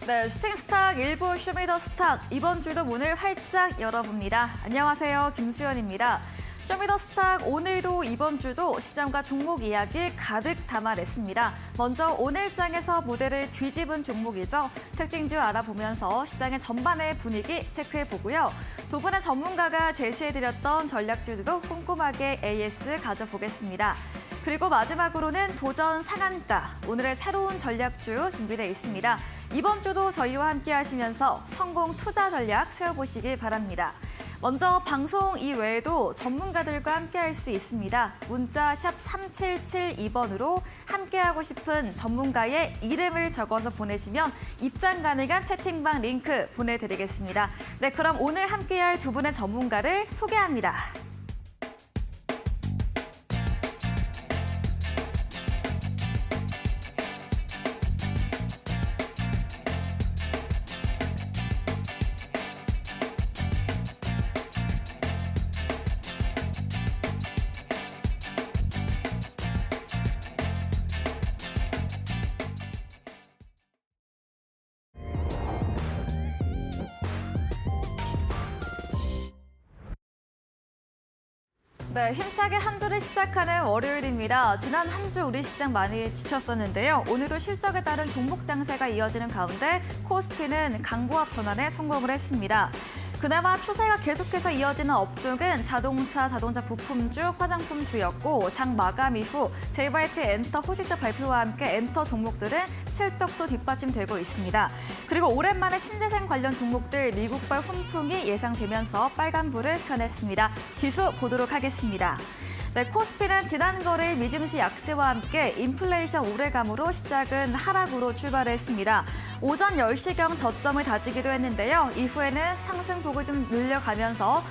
네, 슈팅스탁 일부 쇼미더스탁 이번 주도 문을 활짝 열어봅니다. 안녕하세요, 김수연입니다. 쇼미더스탁 오늘도 이번 주도 시장과 종목 이야기 가득 담아냈습니다. 먼저 오늘 장에서 무대를 뒤집은 종목이죠. 특징주 알아보면서 시장의 전반의 분위기 체크해보고요. 두 분의 전문가가 제시해드렸던 전략주들도 꼼꼼하게 AS 가져보겠습니다. 그리고 마지막으로는 도전 상한가, 오늘의 새로운 전략주 준비되어 있습니다. 이번 주도 저희와 함께 하시면서 성공 투자 전략 세워보시기 바랍니다. 먼저 방송 이외에도 전문가들과 함께할 수 있습니다. 문자 샵 3772번으로 함께하고 싶은 전문가의 이름을 적어서 보내시면 입장 가능한 채팅방 링크 보내드리겠습니다. 네, 그럼 오늘 함께할 두 분의 전문가를 소개합니다. 네, 힘차게 한 주를 시작하는 월요일입니다. 지난 한 주 우리 시장 많이 지쳤었는데요. 오늘도 실적에 따른 종목 장세가 이어지는 가운데 코스피는 강보합 전환에 성공을 했습니다. 그나마 추세가 계속해서 이어지는 업종은 자동차 부품주, 화장품주였고 장 마감 이후 JYP 엔터 호실적 발표와 함께 엔터 종목들은 실적도 뒷받침되고 있습니다. 그리고 오랜만에 신재생 관련 종목들 미국발 훈풍이 예상되면서 빨간불을 켜냈습니다. 지수 보도록 하겠습니다. 네, 코스피는 지난 거래일 미증시 약세와 함께 인플레이션 우려감으로 시작은 하락으로 출발했습니다. 오전 10시경 저점을 다지기도 했는데요. 이후에는 상승폭을 좀 늘려가면서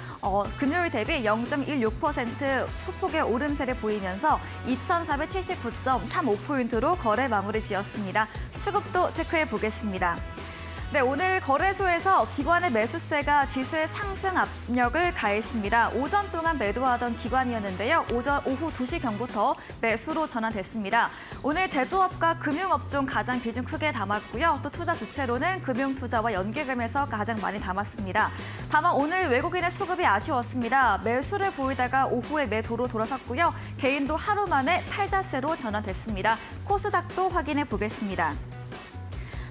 금요일 대비 0.16% 소폭의 오름세를 보이면서 2,479.35포인트로 거래 마무리 지었습니다. 수급도 체크해 보겠습니다. 네, 오늘 거래소에서 기관의 매수세가 지수의 상승 압력을 가했습니다. 오전 동안 매도하던 기관이었는데요. 오후 2시경부터 매수로 전환됐습니다. 오늘 제조업과 금융업종 가장 비중 크게 담았고요. 또 투자 주체로는 금융투자와 연계금에서 가장 많이 담았습니다. 다만 오늘 외국인의 수급이 아쉬웠습니다. 매수를 보이다가 오후에 매도로 돌아섰고요. 개인도 하루 만에 탈자세로 전환됐습니다. 코스닥도 확인해 보겠습니다.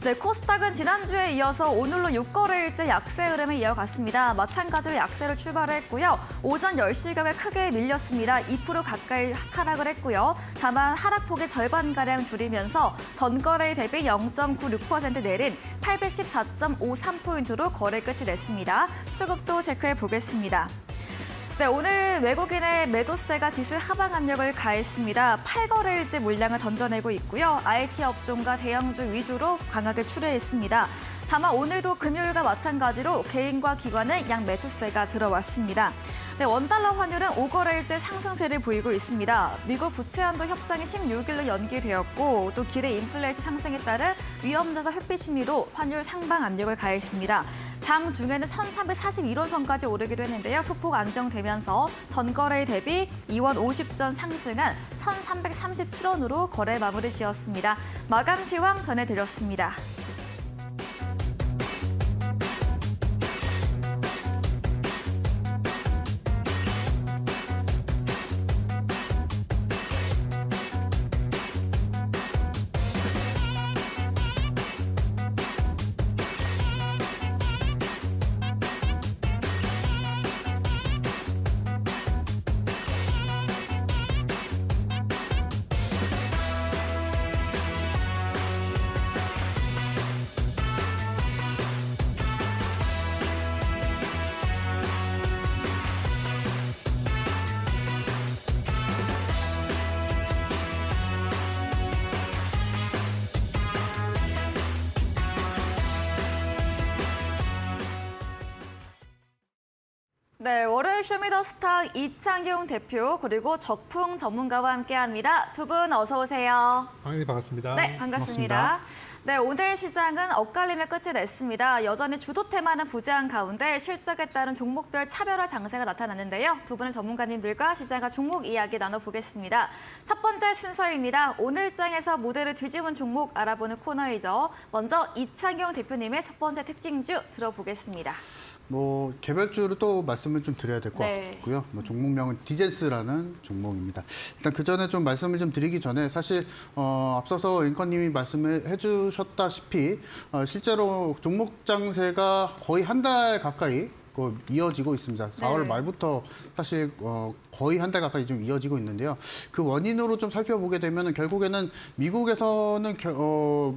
네, 코스닥은 지난주에 이어서 오늘로 6거래일째 약세 흐름을 이어갔습니다. 마찬가지로 약세로 출발했고요. 오전 10시경에 크게 밀렸습니다. 2% 가까이 하락을 했고요. 다만 하락폭의 절반가량 줄이면서 전거래일 대비 0.96% 내린 814.53포인트로 거래 끝이 냈습니다. 수급도 체크해 보겠습니다. 네, 오늘 외국인의 매도세가 지수의 하방 압력을 가했습니다. 8거래일째 물량을 던져내고 있고요. IT 업종과 대형주 위주로 강하게 출회했습니다. 다만 오늘도 금요일과 마찬가지로 개인과 기관의 양 매수세가 들어왔습니다. 네, 원달러 환율은 5거래일째 상승세를 보이고 있습니다. 미국 부채한도 협상이 16일로 연기되었고 또 기대 인플레이션 상승에 따른 위험자산 회피 심리로 환율 상방 압력을 가했습니다. 장 중에는 1,341원 선까지 오르기도 했는데요. 소폭 안정되면서 전거래일 대비 2원 50전 상승한 1,337원으로 거래 마무리 지었습니다. 마감 시황 전해드렸습니다. 네, 월요일 쇼미더스탁 이창용 대표 그리고 적풍 전문가와 함께합니다. 두 분 어서 오세요. 네, 반갑습니다. 네, 반갑습니다. 고맙습니다. 네, 오늘 시장은 엇갈림의 끝이 냈습니다. 여전히 주도 테마는 부재한 가운데 실적에 따른 종목별 차별화 장세가 나타났는데요. 두 분의 전문가님들과 시장과 종목 이야기 나눠보겠습니다. 첫 번째 순서입니다. 오늘 장에서 모델을 뒤집은 종목 알아보는 코너이죠. 먼저 이창용 대표님의 첫 번째 특징주 들어보겠습니다. 개별주로 또 말씀을 좀 드려야 될 것 같고요. 종목명은 디젠스라는 종목입니다. 일단 그 전에 좀 말씀을 좀 드리기 전에 사실 앞서서 앵커님이 말씀을 해주셨다시피 실제로 종목 장세가 거의 한 달 가까이 이어지고 있습니다. 4월 말부터 사실 거의 한 달 가까이 좀 이어지고 있는데요. 그 원인으로 좀 살펴보게 되면 결국에는 미국에서는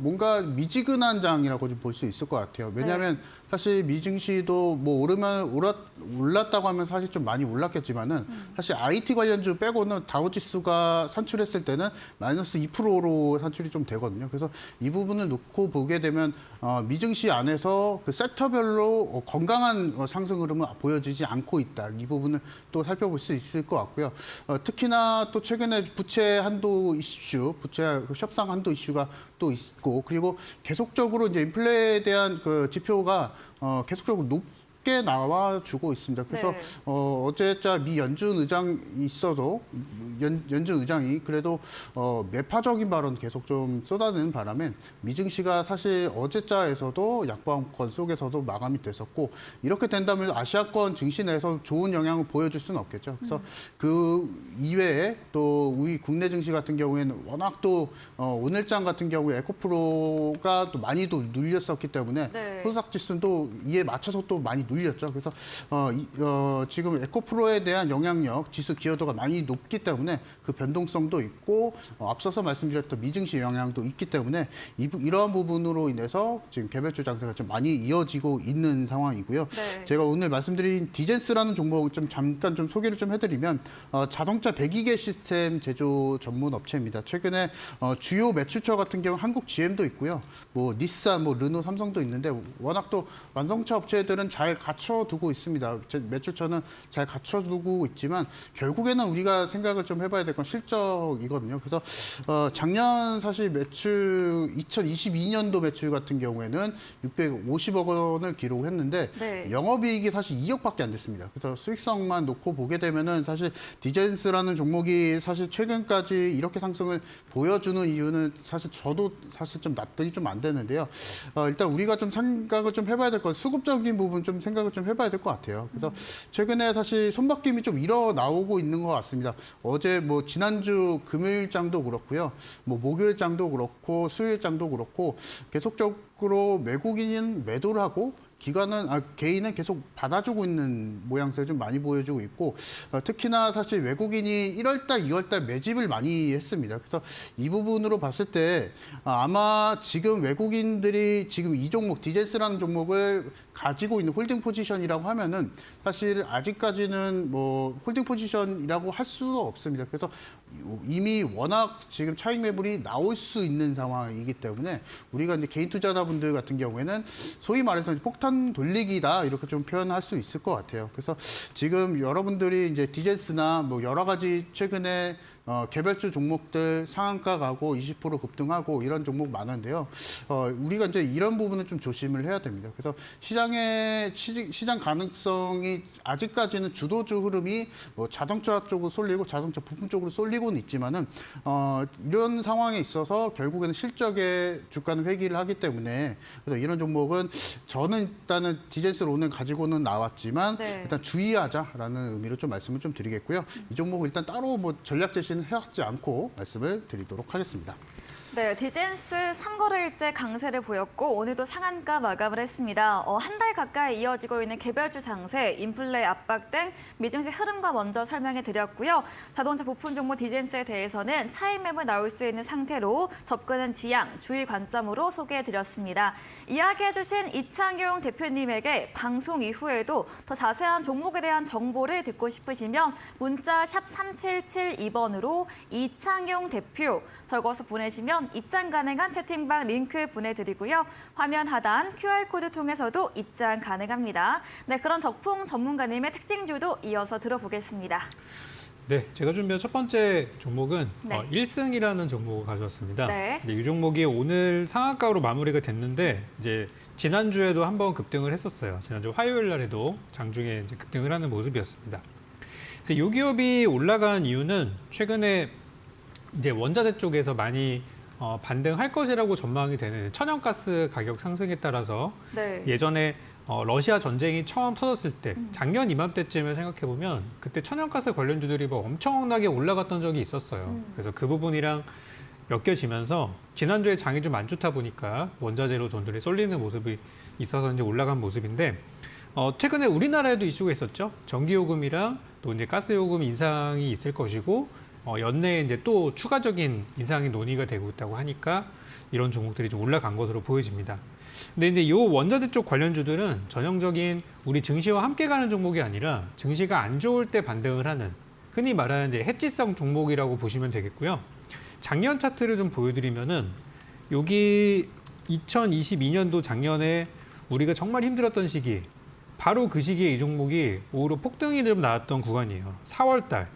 뭔가 미지근한 장이라고 좀 볼 수 있을 것 같아요. 왜냐하면 사실 미증시도 올랐다고 하면 사실 좀 많이 올랐겠지만은 사실 IT 관련주 빼고는 다우지수가 산출했을 때는 마이너스 2%로 산출이 좀 되거든요. 그래서 이 부분을 놓고 보게 되면 미증시 안에서 그 섹터별로 건강한 상승 흐름은 보여지지 않고 있다. 이 부분을 또 살펴볼 수 있을 것 같고요. 특히나 또 최근에 부채 한도 이슈, 부채 협상 한도 이슈가 또 있고, 그리고 계속적으로 이제 인플레에 대한 그 지표가 계속적으로 높게 나와주고 있습니다. 그래서 어제자 미 연준 의장이 있어도 연준 의장이 그래도 매파적인 발언 계속 좀 쏟아내는 바람에 미증시가 사실 어제자에서도 양보함권 속에서도 마감이 됐었고, 이렇게 된다면 아시아권 증시 내에서 좋은 영향을 보여줄 수는 없겠죠. 그래서 그 이외에 또 우리 국내 증시 같은 경우에는 워낙 또 오늘장 같은 경우에 에코프로가 또 많이 또 눌렸었기 때문에 코스닥 지수도 이에 맞춰서 또 많이 눌렸죠. 그래서 지금 에코프로에 대한 영향력, 지수 기여도가 많이 높기 때문에 그 변동성도 있고 앞서서 말씀드렸던 미증시 영향도 있기 때문에 이러한 부분으로 인해서 지금 개별주 장세가 좀 많이 이어지고 있는 상황이고요. 제가 오늘 말씀드린 디젠스라는 종목을 좀 잠깐 좀 소개를 좀 해드리면 자동차 배기계 시스템 제조 전문 업체입니다. 최근에 주요 매출처 같은 경우 한국 GM도 있고요. 닛산, 르노, 삼성도 있는데 워낙 또 완성차 업체들은 잘 갖춰두고 있습니다. 매출처는 잘 갖춰두고 있지만 결국에는 우리가 생각을 좀 해봐야 될 건 실적이거든요. 그래서 작년 사실 매출 2022년도 매출 같은 경우에는 650억 원을 기록했는데 영업이익이 사실 2억밖에 안 됐습니다. 그래서 수익성만 놓고 보게 되면은 사실 디젠스라는 종목이 사실 최근까지 이렇게 상승을 보여주는 이유는 사실 저도 사실 좀 납득이 좀 안 되는데요. 일단 우리가 좀 생각을 좀 해봐야 될 건 수급적인 부분 좀 생각을 좀 해봐야 될 것 같아요. 그래서 최근에 사실 손바뀜이 좀 일어 나오고 있는 것 같습니다. 어제 지난주 금요일장도 그렇고요. 목요일장도 그렇고 수요일장도 그렇고 계속적으로 외국인은 매도를 하고 개인은 계속 받아주고 있는 모양새를 좀 많이 보여주고 있고, 특히나 사실 외국인이 1월달, 2월달 매집을 많이 했습니다. 그래서 이 부분으로 봤을 때 아마 지금 외국인들이 지금 이 종목, 디젠스라는 종목을 가지고 있는 홀딩 포지션이라고 하면은 사실 아직까지는 홀딩 포지션이라고 할 수가 없습니다. 그래서 이미 워낙 지금 차익 매물이 나올 수 있는 상황이기 때문에 우리가 이제 개인 투자자분들 같은 경우에는 소위 말해서 폭탄 돌리기다 이렇게 좀 표현할 수 있을 것 같아요. 그래서 지금 여러분들이 이제 디젠스나 여러 가지 최근에 개별주 종목들 상한가 가고 20% 급등하고 이런 종목 많은데요. 우리가 이제 이런 부분은 좀 조심을 해야 됩니다. 그래서 시장 가능성이 아직까지는 주도주 흐름이 자동차 쪽으로 쏠리고 자동차 부품 쪽으로 쏠리고는 있지만은 이런 상황에 있어서 결국에는 실적의 주가는 회귀를 하기 때문에 그래서 이런 종목은 저는 일단은 디젠스를 오늘 가지고는 나왔지만 일단 주의하자라는 의미로 좀 말씀을 좀 드리겠고요. 이 종목은 일단 따로 전략 제시는 해왔지 않고 말씀을 드리도록 하겠습니다. 네, 디젠스 3거래일째 강세를 보였고 오늘도 상한가 마감을 했습니다. 한 달 가까이 이어지고 있는 개별주 장세, 인플레 압박 등 미증시 흐름과 먼저 설명해 드렸고요. 자동차 부품 종목 디젠스에 대해서는 차익 매물 나올 수 있는 상태로 접근은 지양, 주의 관점으로 소개해 드렸습니다. 이야기해 주신 이창용 대표님에게 방송 이후에도 더 자세한 종목에 대한 정보를 듣고 싶으시면 문자 샵 3772번으로 이창용 대표 적어서 보내시면 입장 가능한 채팅방 링크 보내드리고요. 화면 하단 QR코드 통해서도 입장 가능합니다. 네, 그런 적풍 전문가님의 특징주도 이어서 들어보겠습니다. 네, 제가 준비한 첫 번째 종목은 네. 1승이라는 종목을 가져왔습니다. 네. 이 종목이 오늘 상한가로 마무리가 됐는데 이제 지난주에도 한번 급등을 했었어요. 지난주 화요일 날에도 장중에 이제 급등을 하는 모습이었습니다. 근데 이 기업이 올라간 이유는 최근에 이제 원자재 쪽에서 많이 반등할 것이라고 전망이 되는 천연가스 가격 상승에 따라서 네. 예전에 러시아 전쟁이 처음 터졌을 때 작년 이맘때쯤에 생각해 보면 그때 천연가스 관련주들이 뭐 엄청나게 올라갔던 적이 있었어요. 그래서 그 부분이랑 엮여지면서 지난주에 장이 좀 안 좋다 보니까 원자재로 돈들이 쏠리는 모습이 있어서 이제 올라간 모습인데 최근에 우리나라에도 이슈가 있었죠. 전기요금이랑 또 이제 가스요금 인상이 있을 것이고 연내에 이제 또 추가적인 인상이 논의가 되고 있다고 하니까 이런 종목들이 좀 올라간 것으로 보여집니다. 근데 이제 이 원자재 쪽 관련주들은 전형적인 우리 증시와 함께 가는 종목이 아니라 증시가 안 좋을 때 반등을 하는 흔히 말하는 이제 해지성 종목이라고 보시면 되겠고요. 작년 차트를 좀 보여드리면은 여기 2022년도 작년에 우리가 정말 힘들었던 시기, 바로 그 시기에 이 종목이 오히려 폭등이 좀 나왔던 구간이에요. 4월 달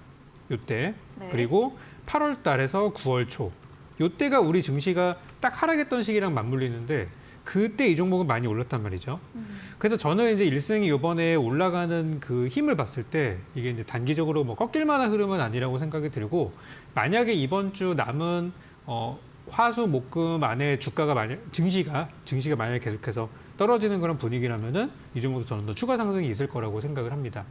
요때 네. 그리고 8월 달에서 9월 초 요때가 우리 증시가 딱 하락했던 시기랑 맞물리는데 그때 이 종목은 많이 올랐단 말이죠. 그래서 저는 이제 일승이 이번에 올라가는 그 힘을 봤을 때 이게 이제 단기적으로 뭐 꺾일 만한 흐름은 아니라고 생각이 들고 만약에 이번 주 남은 화수 목금 안에 주가가 증시가 만약에 계속해서 떨어지는 그런 분위기라면은 이 종목도 저는 더 추가 상승이 있을 거라고 생각을 합니다.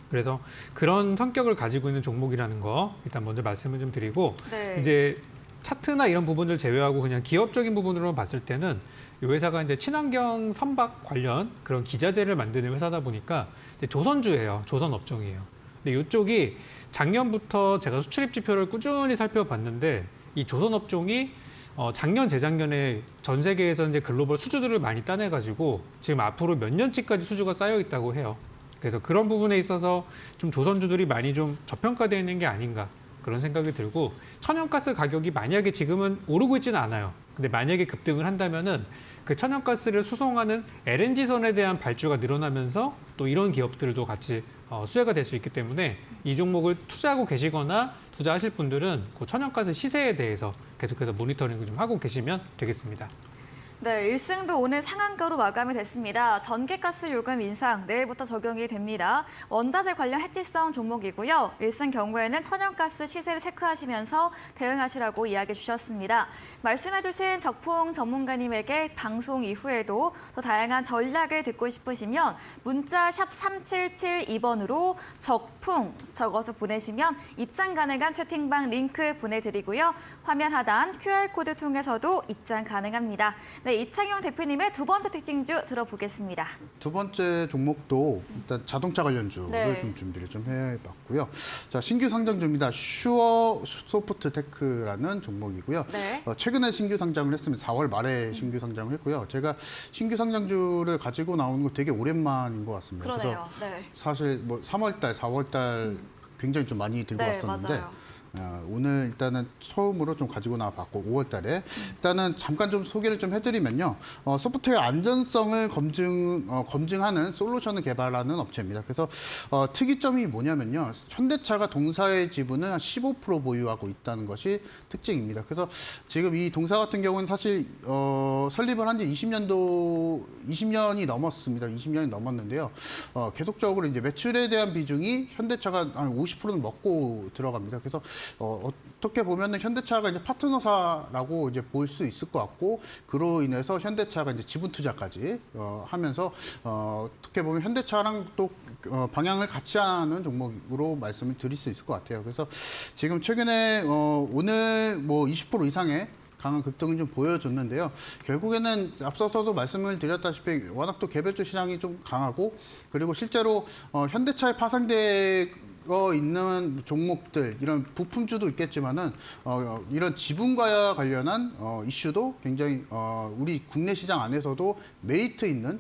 그래서 그런 성격을 가지고 있는 종목이라는 거 일단 먼저 말씀을 좀 드리고 네. 이제 차트나 이런 부분을 제외하고 그냥 기업적인 부분으로만 봤을 때는 이 회사가 이제 친환경 선박 관련 그런 기자재를 만드는 회사다 보니까 이제 조선주예요. 조선 업종이에요. 근데 이쪽이 작년부터 제가 수출입 지표를 꾸준히 살펴봤는데 이 조선 업종이 작년, 재작년에 전 세계에서 이제 글로벌 수주들을 많이 따내가지고 지금 앞으로 몇 년치까지 수주가 쌓여 있다고 해요. 그래서 그런 부분에 있어서 좀 조선주들이 많이 좀 저평가되어 있는 게 아닌가 그런 생각이 들고 천연가스 가격이 만약에 지금은 오르고 있지는 않아요. 근데 만약에 급등을 한다면은 그 천연가스를 수송하는 LNG선에 대한 발주가 늘어나면서 또 이런 기업들도 같이 수혜가 될 수 있기 때문에 이 종목을 투자하고 계시거나 투자하실 분들은 그 천연가스 시세에 대해서 계속해서 모니터링을 좀 하고 계시면 되겠습니다. 네, 1승도 오늘 상한가로 마감이 됐습니다. 전기가스 요금 인상 내일부터 적용이 됩니다. 원자재 관련 해지성 종목이고요. 1승 경우에는 천연가스 시세를 체크하시면서 대응하시라고 이야기해 주셨습니다. 말씀해 주신 적풍 전문가님에게 방송 이후에도 더 다양한 전략을 듣고 싶으시면 문자 샵 3772번으로 적풍 적어서 보내시면 입장 가능한 채팅방 링크 보내드리고요. 화면 하단 QR코드 통해서도 입장 가능합니다. 네, 이창용 대표님의 두 번째 특징주 들어보겠습니다. 두 번째 종목도 일단 자동차 관련주를 네. 좀 준비를 좀 해봤고요. 자, 신규 상장주입니다. 슈어 소프트테크라는 종목이고요. 네. 최근에 신규 상장을 했습니다. 4월 말에 신규 상장을 했고요. 제가 신규 상장주를 가지고 나오는 거 되게 오랜만인 것 같습니다. 그러네요. 그래서 네. 사실 뭐 3월 달, 4월 달 굉장히 좀 많이 들고 네, 왔었는데 맞아요. 오늘 일단은 처음으로 좀 가지고 나와봤고 5월 달에 일단은 잠깐 좀 소개를 좀 해드리면요. 소프트웨어 안전성을 검증하는 솔루션을 개발하는 업체입니다. 그래서 특이점이 뭐냐면요. 현대차가 동사의 지분을 한 15% 보유하고 있다는 것이 특징입니다. 그래서 지금 이 동사 같은 경우는 사실 설립을 한 지 20년이 넘었습니다. 20년이 넘었는데요. 계속적으로 이제 매출에 대한 비중이 현대차가 한 50%는 먹고 들어갑니다. 그래서 어떻게 보면은 현대차가 이제 파트너사라고 이제 볼 수 있을 것 같고, 그로 인해서 현대차가 이제 지분 투자까지 하면서 어떻게 보면 현대차랑 또 방향을 같이 하는 종목으로 말씀을 드릴 수 있을 것 같아요. 그래서 지금 최근에 오늘 뭐 20% 이상의 강한 급등을 좀 보여줬는데요. 결국에는 앞서서도 말씀을 드렸다시피 워낙 또 개별주 시장이 좀 강하고, 그리고 실제로 현대차에 파생되어 있는 종목들, 이런 부품주도 있겠지만은 이런 지분과 관련한 이슈도 굉장히 우리 국내 시장 안에서도 메리트 있는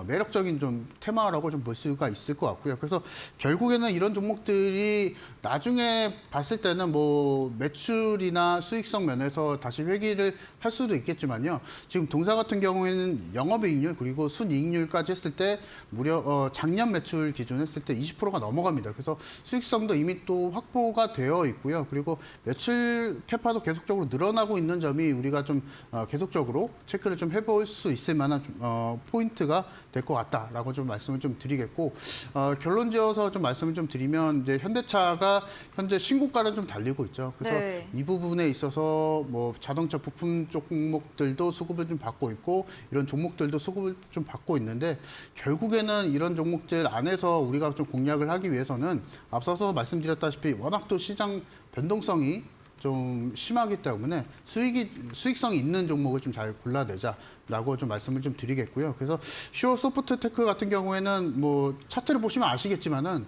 매력적인 좀 테마라고 좀 볼 수가 있을 것 같고요. 그래서 결국에는 이런 종목들이 나중에 봤을 때는 뭐 매출이나 수익성 면에서 다시 회귀를 할 수도 있겠지만요. 지금 동사 같은 경우에는 영업이익률 그리고 순이익률까지 했을 때 무려 작년 매출 기준 했을 때 20%가 넘어갑니다. 그래서 수익성도 이미 또 확보가 되어 있고요. 그리고 매출 캐파도 계속적으로 늘어나고 있는 점이 우리가 좀 계속적으로 체크를 좀 해볼 수 있을 만한 포인트가 될 것 같다라고 좀 말씀을 좀 드리겠고 결론지어서 좀 말씀을 좀 드리면 이제 현대차가 현재 신고가를 좀 달리고 있죠. 그래서 네. 이 부분에 있어서 뭐 자동차 부품 종목들도 수급을 좀 받고 있고 이런 종목들도 수급을 좀 받고 있는데 결국에는 이런 종목들 안에서 우리가 좀 공략을 하기 위해서는 앞서서 말씀드렸다시피 워낙 또 시장 변동성이 좀 심하기 때문에 수익성이 있는 종목을 좀 잘 골라내자라고 좀 말씀을 좀 드리겠고요. 그래서 슈어 소프트테크 같은 경우에는 뭐 차트를 보시면 아시겠지만은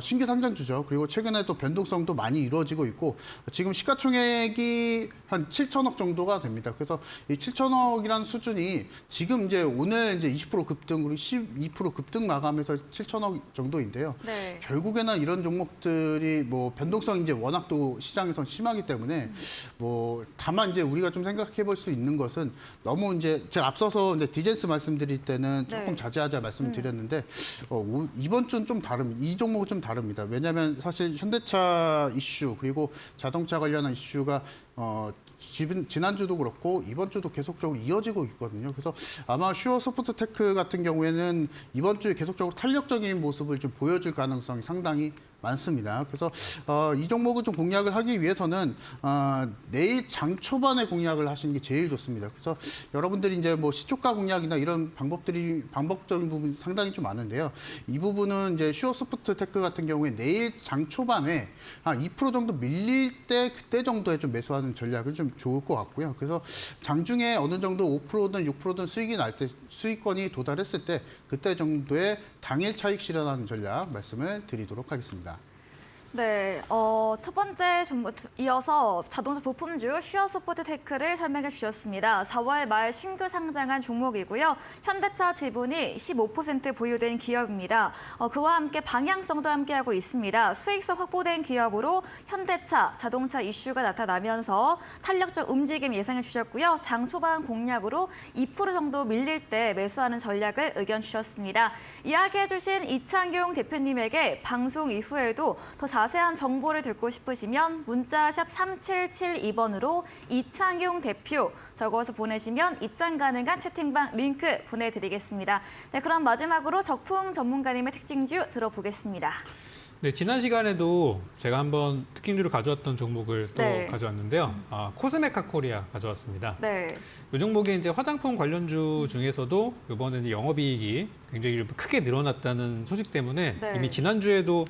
신규 상장주죠. 그리고 최근에 또 변동성도 많이 이루어지고 있고 지금 시가총액이 한 7천억 정도가 됩니다. 그래서 이 7천억이라는 수준이 지금 이제 오늘 이제 20% 급등 그리고 12% 급등 마감해서 7천억 정도인데요. 네. 결국에는 이런 종목들이 뭐 변동성이 이제 워낙 또 시장에선 심하기 때문에 뭐 다만 이제 우리가 좀 생각해 볼 수 있는 것은 너무 이제 제가 앞서서 이제 디젠스 말씀드릴 때는 조금 네. 자제하자 말씀드렸는데 이번 주는 좀 다릅니다. 이 종목은 좀 다릅니다. 왜냐하면 사실 현대차 이슈 그리고 자동차 관련한 이슈가 지난주도 그렇고 이번 주도 계속적으로 이어지고 있거든요. 그래서 아마 슈어 소프트테크 같은 경우에는 이번 주에 계속적으로 탄력적인 모습을 좀 보여줄 가능성이 상당히 많습니다. 그래서 이 종목을 좀 공략을 하기 위해서는 내일 장 초반에 공략을 하시는 게 제일 좋습니다. 그래서 여러분들이 이제 뭐 시초가 공략이나 이런 방법적인 부분이 상당히 좀 많은데요. 이 부분은 이제 슈어 소프트테크 같은 경우에 내일 장 초반에 한 2% 정도 밀릴 때 그때 정도에 좀 매수하는 전략이 좀 좋을 것 같고요. 그래서 장중에 어느 정도 5%든 6%든 수익이 날 때 수익권이 도달했을 때 그때 정도의 당일 차익 실현하는 전략 말씀을 드리도록 하겠습니다. 네, 첫 번째 종목 이어서 자동차 부품주 슈어 소프트테크를 설명해 주셨습니다. 4월 말 신규 상장한 종목이고요. 현대차 지분이 15% 보유된 기업입니다. 그와 함께 방향성도 함께하고 있습니다. 수익성 확보된 기업으로 현대차, 자동차 이슈가 나타나면서 탄력적 움직임 예상해 주셨고요. 장 초반 공략으로 2% 정도 밀릴 때 매수하는 전략을 의견 주셨습니다. 이야기해 주신 이창용 대표님에게 방송 이후에도 더 자세한 정보를 듣고 싶으시면 문자 샵 3772번으로 이창용 대표 적어서 보내시면 입장 가능한 채팅방 링크 보내드리겠습니다. 네, 그럼 마지막으로 적풍 전문가님의 특징주 들어보겠습니다. 네, 지난 시간에도 제가 한번 특징주를 가져왔던 종목을 또 네. 가져왔는데요. 코스메카 코리아 가져왔습니다. 네, 이 종목이 이제 화장품 관련주 중에서도 이번에 이제 영업이익이 굉장히 크게 늘어났다는 소식 때문에 네. 이미 지난주에도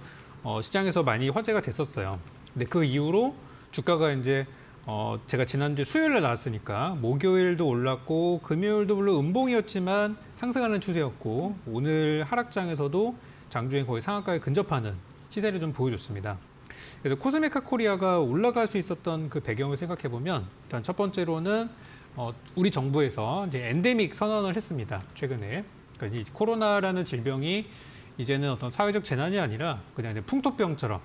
시장에서 많이 화제가 됐었어요. 근데 그 이후로 주가가 이제 제가 지난주 수요일에 나왔으니까 목요일도 올랐고 금요일도 물론 음봉이었지만 상승하는 추세였고 오늘 하락장에서도 장중에 거의 상한가에 근접하는 시세를 좀 보여줬습니다. 그래서 코스메카 코리아가 올라갈 수 있었던 그 배경을 생각해 보면 일단 첫 번째로는 우리 정부에서 이제 엔데믹 선언을 했습니다. 최근에 그러니까 이 코로나라는 질병이 이제는 어떤 사회적 재난이 아니라 그냥 이제 풍토병처럼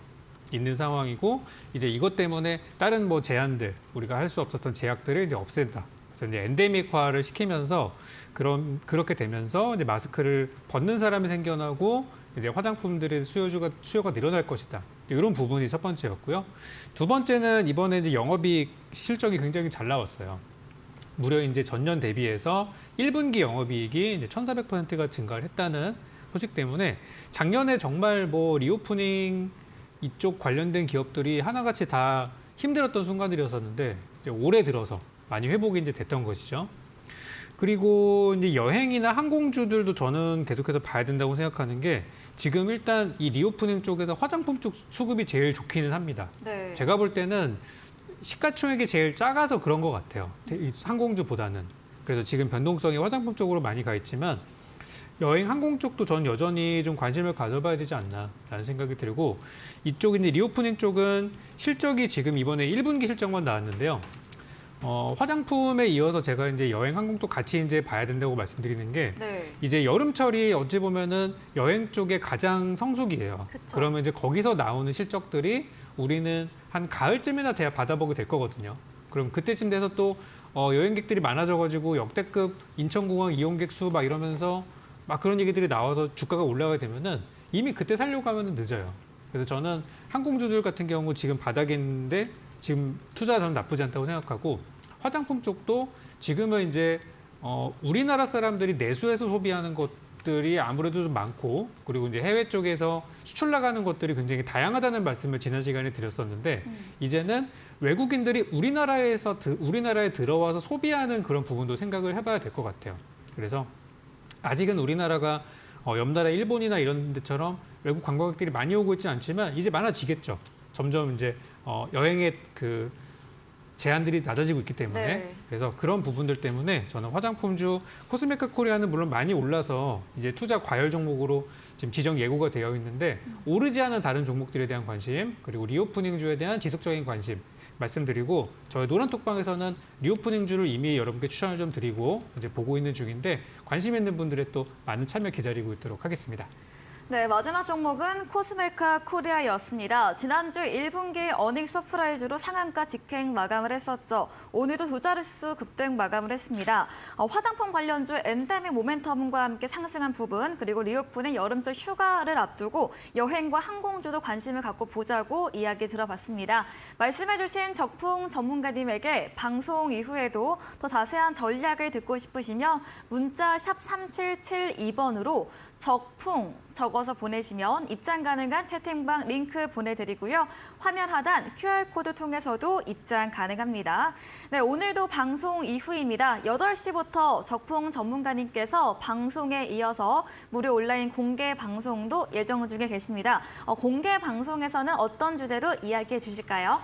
있는 상황이고 이제 이것 때문에 다른 뭐 제한들 우리가 할 수 없었던 제약들을 이제 없앤다. 그래서 이제 엔데믹화를 시키면서 그렇게 되면서 이제 마스크를 벗는 사람이 생겨나고 이제 화장품들의 수요가 늘어날 것이다. 이런 부분이 첫 번째였고요. 두 번째는 이번에 이제 영업이익 실적이 굉장히 잘 나왔어요. 무려 이제 전년 대비해서 1분기 영업이익이 이제 1,400%가 증가를 했다는 소식 때문에 작년에 정말 뭐 리오프닝 이쪽 관련된 기업들이 하나같이 다 힘들었던 순간들이었었는데 이제 올해 들어서 많이 회복이 이제 됐던 것이죠. 그리고 이제 여행이나 항공주들도 저는 계속해서 봐야 된다고 생각하는 게 지금 일단 이 리오프닝 쪽에서 화장품 쪽 수급이 제일 좋기는 합니다. 네. 제가 볼 때는 시가총액이 제일 작아서 그런 것 같아요. 이 항공주보다는. 그래서 지금 변동성이 화장품 쪽으로 많이 가 있지만 여행 항공 쪽도 전 여전히 좀 관심을 가져봐야 되지 않나라는 생각이 들고 이쪽 이제 리오프닝 쪽은 실적이 지금 이번에 1분기 실적만 나왔는데요. 화장품에 이어서 제가 이제 여행 항공도 같이 이제 봐야 된다고 말씀드리는 게 네. 이제 여름철이 어찌 보면은 여행 쪽의 가장 성수기예요. 그쵸. 그러면 이제 거기서 나오는 실적들이 우리는 한 가을쯤이나 돼야 받아보게 될 거거든요. 그럼 그때쯤 돼서 또 여행객들이 많아져가지고 역대급 인천공항 이용객 수 막 이러면서 막 그런 얘기들이 나와서 주가가 올라가게 되면은 이미 그때 살려고 하면은 늦어요. 그래서 저는 항공주들 같은 경우 지금 바닥에 있는데 지금 투자 저는 나쁘지 않다고 생각하고 화장품 쪽도 지금은 이제 우리나라 사람들이 내수해서 소비하는 것들이 아무래도 좀 많고 그리고 이제 해외 쪽에서 수출 나가는 것들이 굉장히 다양하다는 말씀을 지난 시간에 드렸었는데 이제는 외국인들이 우리나라에 들어와서 소비하는 그런 부분도 생각을 해봐야 될 것 같아요. 그래서 아직은 우리나라가 옆 나라 일본이나 이런 데처럼 외국 관광객들이 많이 오고 있지는 않지만 이제 많아지겠죠. 점점 이제 여행의 그 제한들이 낮아지고 있기 때문에 네. 그래서 그런 부분들 때문에 저는 화장품주 코스메카 코리아는 물론 많이 올라서 이제 투자 과열 종목으로 지금 지정 예고가 되어 있는데 오르지 않은 다른 종목들에 대한 관심 그리고 리오프닝주에 대한 지속적인 관심 말씀드리고 저희 노란톡방에서는 리오프닝주를 이미 여러분께 추천을 좀 드리고 이제 보고 있는 중인데 관심 있는 분들의 또 많은 참여 기다리고 있도록 하겠습니다. 네, 마지막 종목은 코스메카 코리아였습니다. 지난주 1분기 어닝 서프라이즈로 상한가 직행 마감을 했었죠. 오늘도 두 자릿수 급등 마감을 했습니다. 화장품 관련주 엔데믹 모멘텀과 함께 상승한 부분, 그리고 리오프닝 여름철 휴가를 앞두고 여행과 항공주도 관심을 갖고 보자고 이야기 들어봤습니다. 말씀해주신 적풍 전문가님에게 방송 이후에도 더 자세한 전략을 듣고 싶으시면 문자 샵 3772번으로 적풍 적어서 보내시면 입장 가능한 채팅방 링크 보내드리고요. 화면 하단 QR코드 통해서도 입장 가능합니다. 네, 오늘도 방송 이후입니다. 8시부터 적풍 전문가님께서 방송에 이어서 무료 온라인 공개 방송도 예정 중에 계십니다. 공개 방송에서는 어떤 주제로 이야기해 주실까요?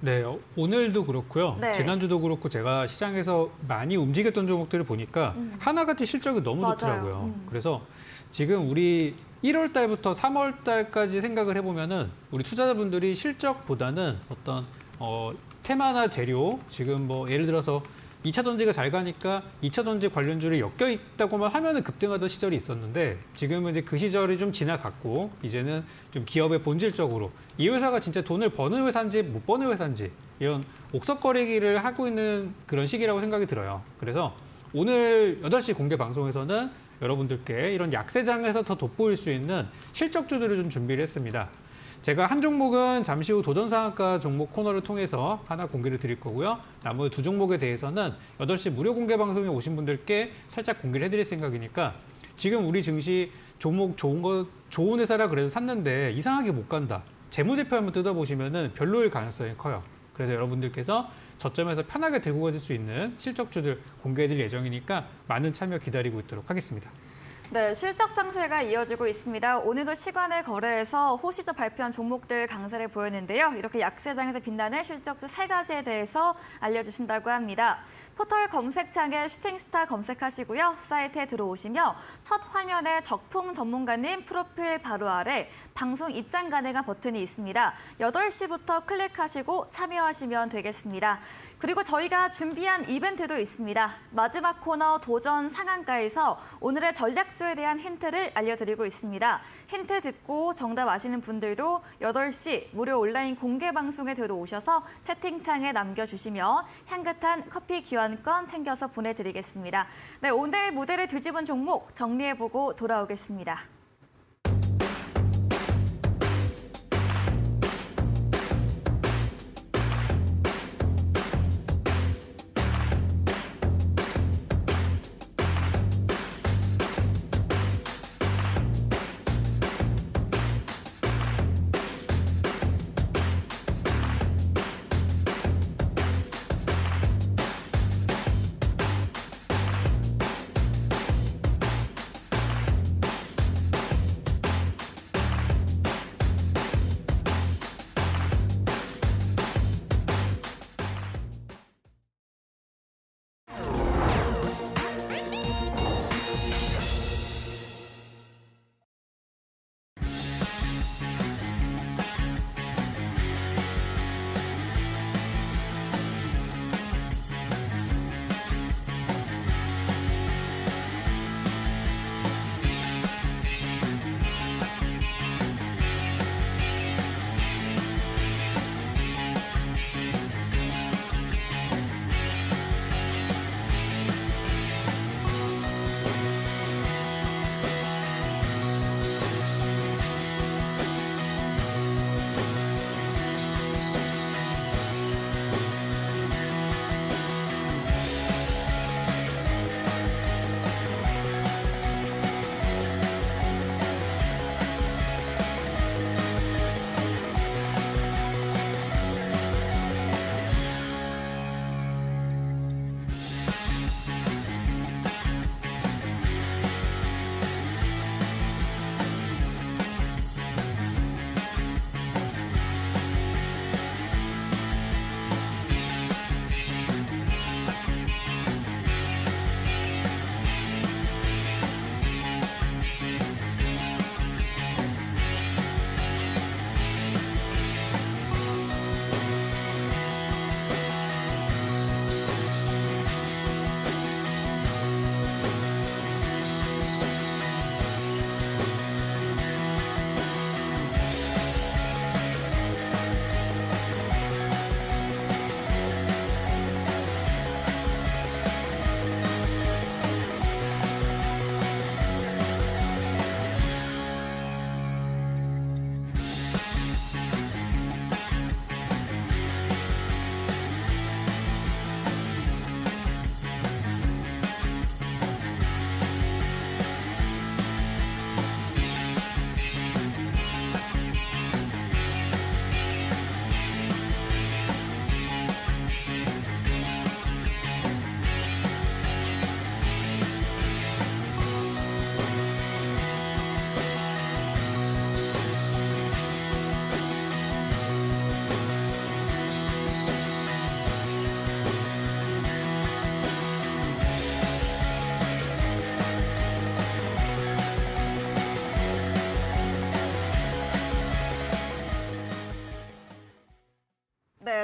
네, 오늘도 그렇고요. 네. 지난주도 그렇고 제가 시장에서 많이 움직였던 종목들을 보니까 하나같이 실적이 너무 맞아요. 좋더라고요. 그래서 지금 우리 1월 달부터 3월 달까지 생각을 해보면은 우리 투자자분들이 실적보다는 어떤 테마나 재료 지금 뭐 예를 들어서 2차 전지가 잘 가니까 2차 전지 관련주를 엮여 있다고만 하면은 급등하던 시절이 있었는데 지금은 이제 그 시절이 좀 지나갔고 이제는 좀 기업의 본질적으로 이 회사가 진짜 돈을 버는 회사인지 못 버는 회사인지 이런 옥석거리기를 하고 있는 그런 시기라고 생각이 들어요. 그래서 오늘 8시 공개 방송에서는 여러분들께 이런 약세장에서 더 돋보일 수 있는 실적주들을 좀 준비를 했습니다. 제가 한 종목은 잠시 후 도전상한가 종목 코너를 통해서 하나 공개를 드릴 거고요. 나머지 두 종목에 대해서는 8시 무료 공개 방송에 오신 분들께 살짝 공개를 해드릴 생각이니까 지금 우리 증시 종목 좋은 회사라 그래서 샀는데 이상하게 못 간다. 재무제표 한번 뜯어보시면은 별로일 가능성이 커요. 그래서 여러분들께서 저점에서 편하게 들고 가실 수 있는 실적주들 공개해드릴 예정이니까 많은 참여 기다리고 있도록 하겠습니다. 네, 실적 상세가 이어지고 있습니다. 오늘도 시간을 거래해서 호시적 발표한 종목들 강세를 보였는데요. 이렇게 약세장에서 빛나는 실적주 3가지에 대해서 알려주신다고 합니다. 포털 검색창에 슈팅스타 검색하시고요. 사이트에 들어오시면 첫 화면에 적풍 전문가님 프로필 바로 아래 방송 입장 가능한 버튼이 있습니다. 8시부터 클릭하시고 참여하시면 되겠습니다. 그리고 저희가 준비한 이벤트도 있습니다. 마지막 코너 도전 상한가에서 오늘의 전략주에 대한 힌트를 알려드리고 있습니다. 힌트 듣고 정답 아시는 분들도 8시 무료 온라인 공개 방송에 들어오셔서 채팅창에 남겨주시면 향긋한 커피 교환권 챙겨서 보내드리겠습니다. 네, 오늘 무대를 뒤집은 종목 정리해보고 돌아오겠습니다.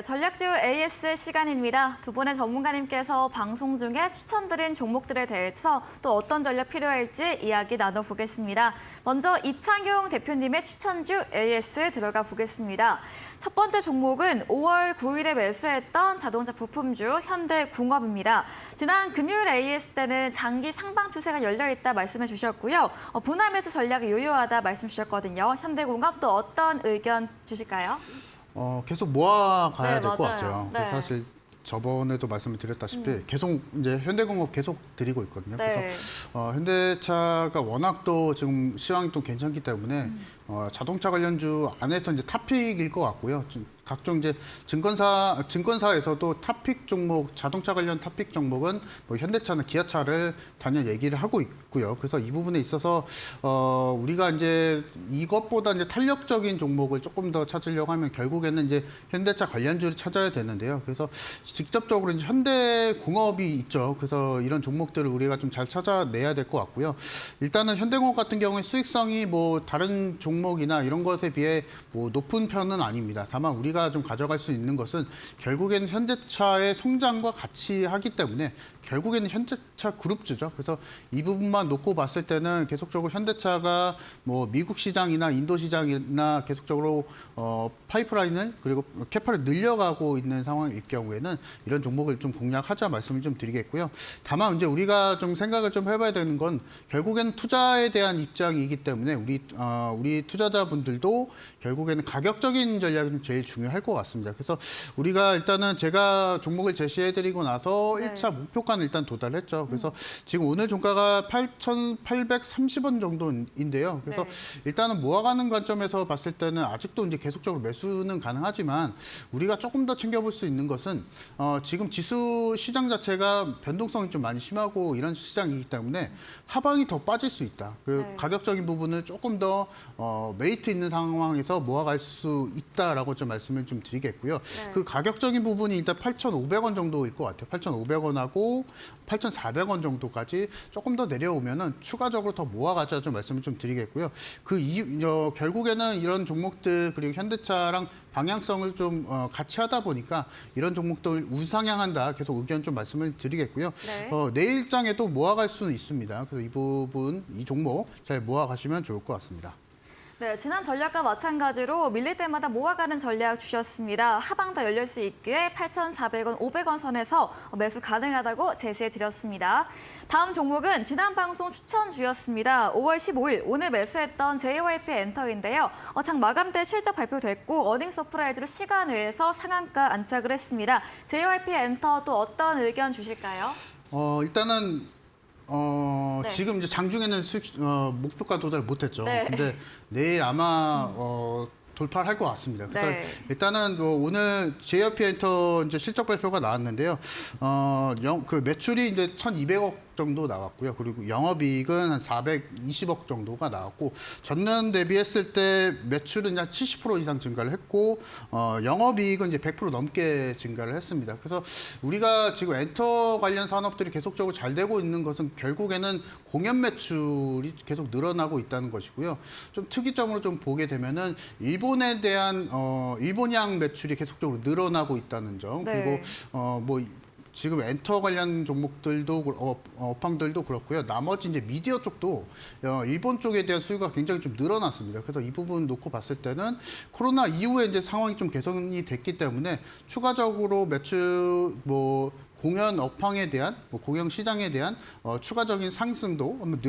전략주 AS 시간입니다. 두 분의 전문가님께서 방송 중에 추천드린 종목들에 대해서 또 어떤 전략 필요할지 이야기 나눠보겠습니다. 먼저 이창용 대표님의 추천주 AS 들어가 보겠습니다. 첫 번째 종목은 5월 9일에 매수했던 자동차 부품주 현대공업입니다. 지난 금요일 AS 때는 장기 상방 추세가 열려있다 말씀해 주셨고요. 분할 매수 전략이 유효하다 말씀 주셨거든요. 현대공업 또 어떤 의견 주실까요? 계속 모아가야 네, 될 것 맞아요. 같아요. 네. 그래서 사실 저번에도 말씀을 드렸다시피 계속 이제 현대공업 계속 드리고 있거든요. 네. 그래서 현대차가 워낙 또 지금 시황이 또 괜찮기 때문에 자동차 관련주 안에서 이제 탑픽일 것 같고요. 각종 이제 증권사에서도 탑픽 종목, 자동차 관련 탑픽 종목은 뭐 현대차나 기아차를 단연 얘기를 하고 있고요. 그래서 이 부분에 있어서 우리가 이제 이것보다 이제 탄력적인 종목을 조금 더 찾으려고 하면 결국에는 이제 현대차 관련주를 찾아야 되는데요. 그래서 직접적으로 이제 현대공업이 있죠. 그래서 이런 종목들을 우리가 좀 잘 찾아내야 될 것 같고요. 일단은 현대공업 같은 경우에 수익성이 뭐 다른 종목이나 이런 것에 비해 뭐 높은 편은 아닙니다. 다만 우리가 좀 가져갈 수 있는 것은 결국에는 현대차의 성장과 같이 하기 때문에 결국에는 현대차 그룹주죠. 그래서 이 부분만 놓고 봤을 때는 계속적으로 현대차가 뭐 미국 시장이나 인도 시장이나 계속적으로 파이프라인을 그리고 캐파를 늘려가고 있는 상황일 경우에는 이런 종목을 좀 공략하자 말씀을 좀 드리겠고요. 다만 이제 우리가 좀 생각을 좀 해봐야 되는 건 결국에는 투자에 대한 입장이기 때문에 우리 투자자분들도 결국에는 가격적인 전략이 좀 제일 중요할 것 같습니다. 그래서 우리가 일단은 제가 종목을 제시해드리고 나서 네. 1차 목표가는 일단 도달했죠. 그래서 지금 오늘 종가가 8,830원 정도인데요. 그래서 네. 일단은 모아가는 관점에서 봤을 때는 아직도 이제 계속적으로 매수는 가능하지만 우리가 조금 더 챙겨볼 수 있는 것은 지금 지수 시장 자체가 변동성이 좀 많이 심하고 이런 시장이기 때문에 하방이 더 빠질 수 있다. 그 네. 가격적인 부분을 조금 더 메리트 있는 상황에서 모아갈 수 있다라고 좀 말씀을 좀 드리겠고요. 네. 그 가격적인 부분이 일단 8,500원 정도일 것 같아요. 8,500원하고 8,400원 정도까지 조금 더 내려오면은 추가적으로 더 모아가자 좀 말씀을 좀 드리겠고요. 그 이유 결국에는 이런 종목들 그리고 현대차랑 방향성을 좀 같이 하다 보니까 이런 종목들 우상향한다 계속 의견 좀 말씀을 드리겠고요. 네. 내일장에도 모아갈 수는 있습니다. 그래서 이 부분 이 종목 잘 모아가시면 좋을 것 같습니다. 네, 지난 전략과 마찬가지로 밀릴 때마다 모아가는 전략 주셨습니다. 하방 더 열릴 수 있기에 8,400원, 500원 선에서 매수 가능하다고 제시해드렸습니다. 다음 종목은 지난 방송 추천주였습니다. 5월 15일 오늘 매수했던 JYP 엔터인데요. 장 마감 때 실적 발표됐고 어닝 서프라이즈로 시간 외에서 상한가 안착을 했습니다. JYP 엔터 또 어떤 의견 주실까요? 일단은 네. 지금 이제 장중에는 목표가 도달 못했죠. 네. 근데 내일 아마 돌파를 할 것 같습니다. 그래서 네. 일단은 오늘 JYP 엔터 이제 실적 발표가 나왔는데요. 그 매출이 이제 1,200억 정도 나왔고요. 그리고 영업이익은 한 420억 정도가 나왔고 전년 대비했을 때 매출은 한 70% 이상 증가를 했고 영업이익은 이제 100% 넘게 증가를 했습니다. 그래서 우리가 지금 엔터 관련 산업들이 계속적으로 잘 되고 있는 것은 결국에는 공연 매출이 계속 늘어나고 있다는 것이고요. 좀 특이점으로 좀 보게 되면은 일본에 대한 일본양 매출이 계속적으로 늘어나고 있다는 점. 네. 그리고 뭐 지금 엔터 관련 종목들도 업황들도 그렇고요. 나머지 이제 미디어 쪽도 일본 쪽에 대한 수요가 굉장히 좀 늘어났습니다. 그래서 이 부분 놓고 봤을 때는 코로나 이후에 이제 상황이 좀 개선이 됐기 때문에 추가적으로 매출 공연 업황에 대한 공연 시장에 대한 추가적인 상승도 한번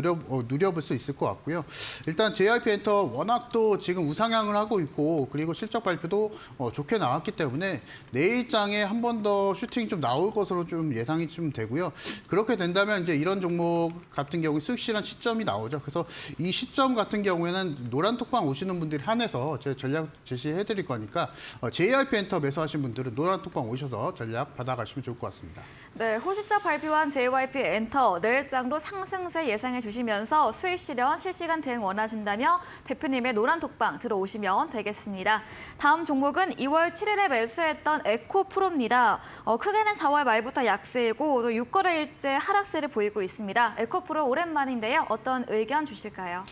누려볼 수 있을 것 같고요. 일단 JYP 엔터 워낙 또 지금 우상향을 하고 있고 그리고 실적 발표도 좋게 나왔기 때문에 내일장에 한 번 더 슈팅이 좀 나올 것으로 좀 예상이 좀 되고요. 그렇게 된다면 이제 이런 종목 같은 경우 수익 실현 시점이 나오죠. 그래서 이 시점 같은 경우에는 노란 톡방 오시는 분들이 한해서 제 전략 제시해 드릴 거니까 JYP 엔터 매수하신 분들은 노란 톡방 오셔서 전략 받아가시면 좋을 것 같습니다. 네, 호시적 발표한 JYP 엔터 내일장도 상승세 예상해 주시면서 수익 실현 실시간 대응 원하신다며 대표님의 노란 톡방 들어오시면 되겠습니다. 다음 종목은 2월 7일에 매수했던 에코프로입니다. 크게는 4월 말부터 약세이고 또 6거래일째 하락세를 보이고 있습니다. 에코프로 오랜만인데요. 어떤 의견 주실까요?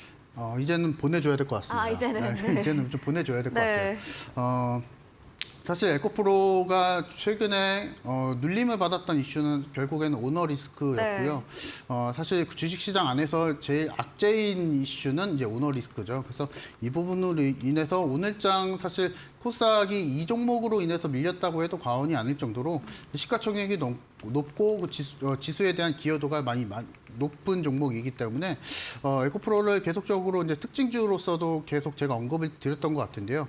이제는 보내줘야 될 것 같습니다. 이제는. 네, 이제는 좀 보내줘야 될 것 네. 같아요. 사실 에코프로가 최근에 눌림을 받았던 이슈는 결국에는 오너 리스크였고요. 사실 주식시장 안에서 제일 악재인 이슈는 이제 오너 리스크죠. 그래서 이 부분으로 인해서 오늘장 사실 코스닥이 이 종목으로 인해서 밀렸다고 해도 과언이 아닐 정도로 시가총액이 높고 그 지수에 대한 기여도가 많이 높은 종목이기 때문에 에코프로를 계속적으로 이제 특징주로서도 계속 제가 언급을 드렸던 것 같은데요.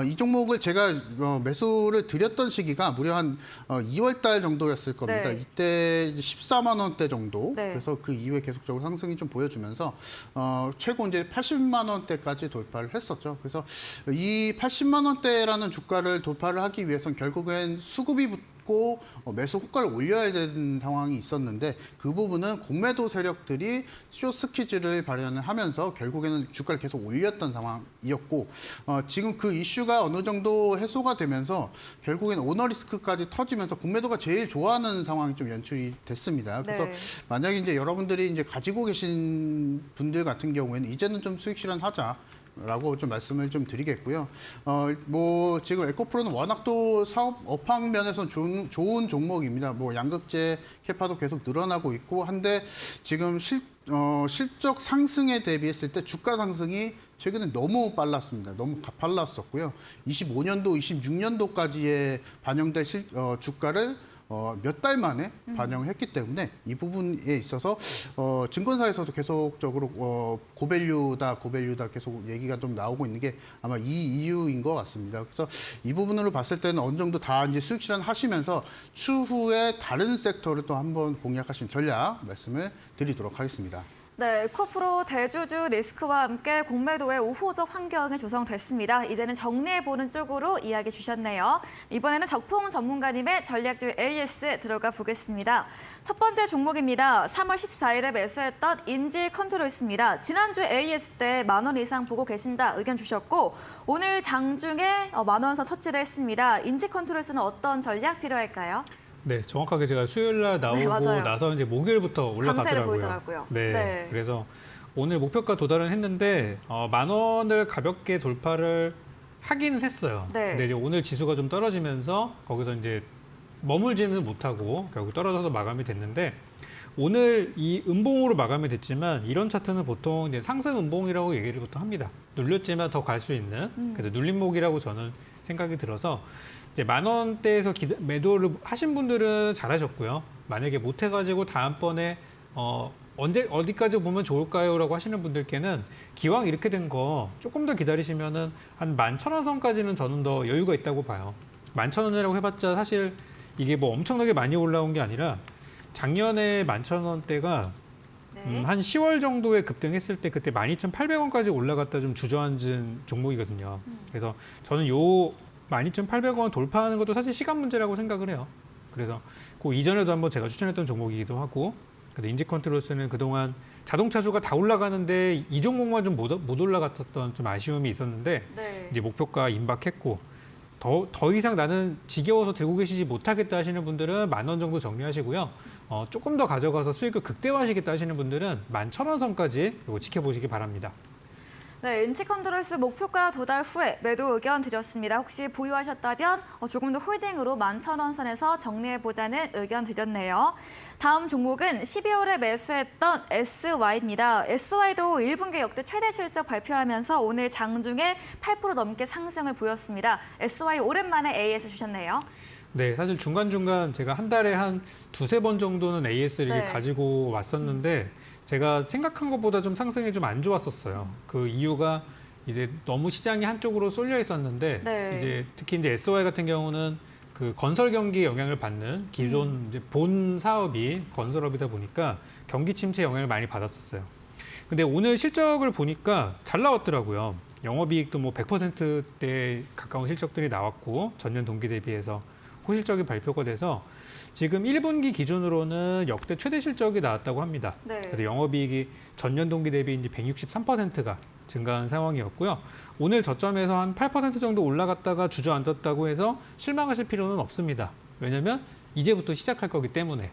이 종목을 제가 매수를 드렸던 시기가 무려 한 2월 달 정도였을 겁니다. 네. 이때 14만 원대 정도. 네. 그래서 그 이후에 계속적으로 상승이 좀 보여주면서 최고 이제 80만 원대까지 돌파를 했었죠. 그래서 이 80만 원대라는 주가를 돌파를 하기 위해서는 결국엔 수급이 붙고 매수 호가를 올려야 되는 상황이 있었는데 그 부분은 공매도 세력들이 숏스퀴즈를 발현을 하면서 결국에는 주가를 계속 올렸던 상황이었고 지금 그 이슈가 어느 정도 해소가 되면서 결국엔 오너 리스크까지 터지면서 공매도가 제일 좋아하는 상황이 좀 연출이 됐습니다. 그래서 네. 만약에 이제 여러분들이 이제 가지고 계신 분들 같은 경우에는 이제는 좀 수익 실현하자. 라고 좀 말씀을 좀 드리겠고요. 뭐 지금 에코프로는 워낙 또 사업 업황 면에서 좋은 종목입니다. 뭐 양극재 캐파도 계속 늘어나고 있고 한데 지금 실적 상승에 대비했을 때 주가 상승이 최근에 너무 빨랐습니다. 너무 가팔랐었고요. 25년도, 26년도까지의 반영된 주가를 몇 달 만에 반영했기 때문에 이 부분에 있어서 증권사에서도 계속적으로 고밸류다 계속 얘기가 좀 나오고 있는 게 아마 이 이유인 것 같습니다. 그래서 이 부분으로 봤을 때는 어느 정도 다 이제 수익 실현 하시면서 추후에 다른 섹터를 또 한번 공략하신 전략 말씀을 드리도록 하겠습니다. 네, 에코프로 대주주 리스크와 함께 공매도의 우호적 환경이 조성됐습니다. 이제는 정리해보는 쪽으로 이야기 주셨네요. 이번에는 적풍 전문가님의 전략주 AS 들어가 보겠습니다. 첫 번째 종목입니다. 3월 14일에 매수했던 인지 컨트롤스입니다. 지난주 AS 때 10,000원 이상 보고 계신다 의견 주셨고 오늘 장중에 10,000원 선 터치를 했습니다. 인지 컨트롤스는 어떤 전략 필요할까요? 네, 정확하게 제가 수요일 날 나오고 맞아요. 나서 이제 목요일부터 강세를 올라가더라고요. 보이더라고요. 네, 네. 그래서 오늘 목표가 도달은 했는데 10,000원을 가볍게 돌파를 하기는 했어요. 네. 근데 이제 오늘 지수가 좀 떨어지면서 거기서 이제 머물지는 못하고 결국 떨어져서 마감이 됐는데 오늘 이 음봉으로 마감이 됐지만 이런 차트는 보통 이제 상승 음봉이라고 얘기를 보통 합니다. 눌렸지만 더 갈 수 있는 그래서 눌림목이라고 저는 생각이 들어서 이제 10,000원대에서 매도를 하신 분들은 잘하셨고요. 만약에 못 해가지고 다음번에 언제 어디까지 보면 좋을까요?라고 하시는 분들께는 기왕 이렇게 된 거 조금 더 기다리시면은 한 11,000원 선까지는 저는 더 여유가 있다고 봐요. 11,000원이라고 해봤자 사실 이게 뭐 엄청나게 많이 올라온 게 아니라 작년에 11,000원대가 네. 한 10월 정도에 급등했을 때 그때 12,800원까지 올라갔다 좀 주저앉은 종목이거든요. 그래서 저는 요 12,800원 돌파하는 것도 사실 시간 문제라고 생각을 해요. 그래서 그 이전에도 한번 제가 추천했던 종목이기도 하고 근데 인지 컨트롤스는 그동안 자동차주가 다 올라가는데 이 종목만 좀 못 올라갔었던 좀 아쉬움이 있었는데 네. 이제 목표가 임박했고 더 이상 나는 지겨워서 들고 계시지 못하겠다 하시는 분들은 10,000원 정도 정리하시고요. 조금 더 가져가서 수익을 극대화하시겠다 하시는 분들은 11,000원 선까지 이거 지켜보시기 바랍니다. 네, 인지 컨트롤스 목표가 도달 후에 매도 의견 드렸습니다. 혹시 보유하셨다면 조금 더 홀딩으로 11,000원 선에서 정리해보자는 의견 드렸네요. 다음 종목은 12월에 매수했던 SY입니다. SY도 1분기 역대 최대 실적 발표하면서 오늘 장중에 8% 넘게 상승을 보였습니다. SY 오랜만에 AS 주셨네요. 네, 사실 중간중간 제가 한 달에 한 2-3번 정도는 AS를 네. 가지고 왔었는데 제가 생각한 것보다 좀 상승이 좀 안 좋았었어요. 그 이유가 이제 너무 시장이 한쪽으로 쏠려 있었는데 네. 이제 특히 이제 SY 같은 경우는 그 건설 경기에 영향을 받는 기존 이제 본 사업이 건설업이다 보니까 경기 침체 영향을 많이 받았었어요. 근데 오늘 실적을 보니까 잘 나왔더라고요. 영업이익도 뭐 100%대 가까운 실적들이 나왔고 전년 동기 대비해서 호실적이 발표가 돼서 지금 1분기 기준으로는 역대 최대 실적이 나왔다고 합니다. 네. 그래서 영업이익이 전년 동기 대비 이제 163%가 증가한 상황이었고요. 오늘 저점에서 한 8% 정도 올라갔다가 주저앉았다고 해서 실망하실 필요는 없습니다. 왜냐하면 이제부터 시작할 거기 때문에.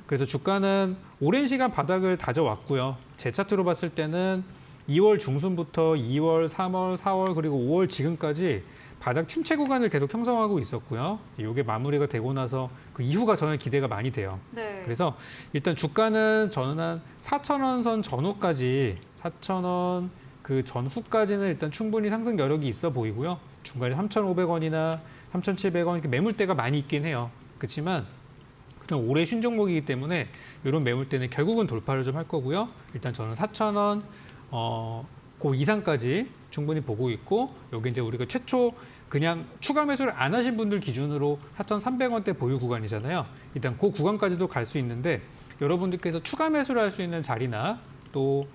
그래서 주가는 오랜 시간 바닥을 다져왔고요. 제 차트로 봤을 때는 2월 중순부터 2월, 3월, 4월 그리고 5월 지금까지 바닥 침체 구간을 계속 형성하고 있었고요. 이게 마무리가 되고 나서 그 이후가 저는 기대가 많이 돼요. 네. 그래서 일단 주가는 저는 한 4,000원 선 전후까지 4,000원 그 전후까지는 일단 충분히 상승 여력이 있어 보이고요. 중간에 3,500원이나 3,700원 이렇게 매물대가 많이 있긴 해요. 그렇지만 그냥 올해 신종목이기 때문에 이런 매물대는 결국은 돌파를 좀 할 거고요. 일단 저는 4,000원 그 이상까지 충분히 보고 있고, 여기 이제 우리가 최초 그냥 추가 매수를 안 하신 분들 기준으로 4,300원대 보유 구간이잖아요. 일단 그 구간까지도 갈 수 있는데, 여러분들께서 추가 매수를 할 수 있는 자리나 또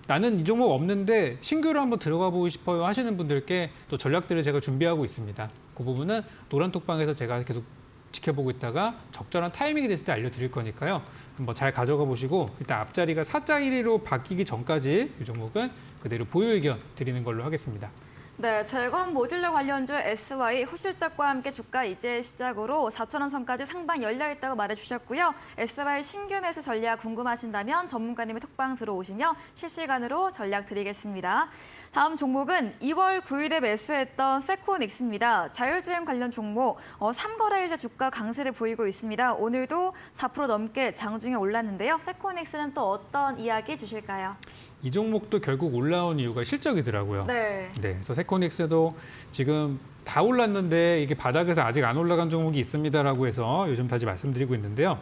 나는 이 종목 없는데 신규로 한번 들어가 보고 싶어요 하시는 분들께 또 전략들을 제가 준비하고 있습니다. 그 부분은 노란톡방에서 제가 계속 지켜보고 있다가 적절한 타이밍이 됐을 때 알려드릴 거니까요. 한번 잘 가져가 보시고, 일단 앞자리가 4자리로 바뀌기 전까지 이 종목은 그대로 보유 의견 드리는 걸로 하겠습니다. 네, 재건 모듈러 관련주 SY 호실적과 함께 주가 이제 시작으로 4,000원 선까지 상방 열려 있다고 말해주셨고요. SY 신규 매수 전략 궁금하신다면 전문가님의 톡방 들어오시면 실시간으로 전략 드리겠습니다. 다음 종목은 2월 9일에 매수했던 세코닉스입니다. 자율주행 관련 종목 3거래일째 주가 강세를 보이고 있습니다. 오늘도 4% 넘게 장중에 올랐는데요. 세코닉스는 또 어떤 이야기 주실까요? 이 종목도 결국 올라온 이유가 실적이더라고요. 네. 그래서 세코닉스도 지금 다 올랐는데 이게 바닥에서 아직 안 올라간 종목이 있습니다라고 해서 요즘 다시 말씀드리고 있는데요.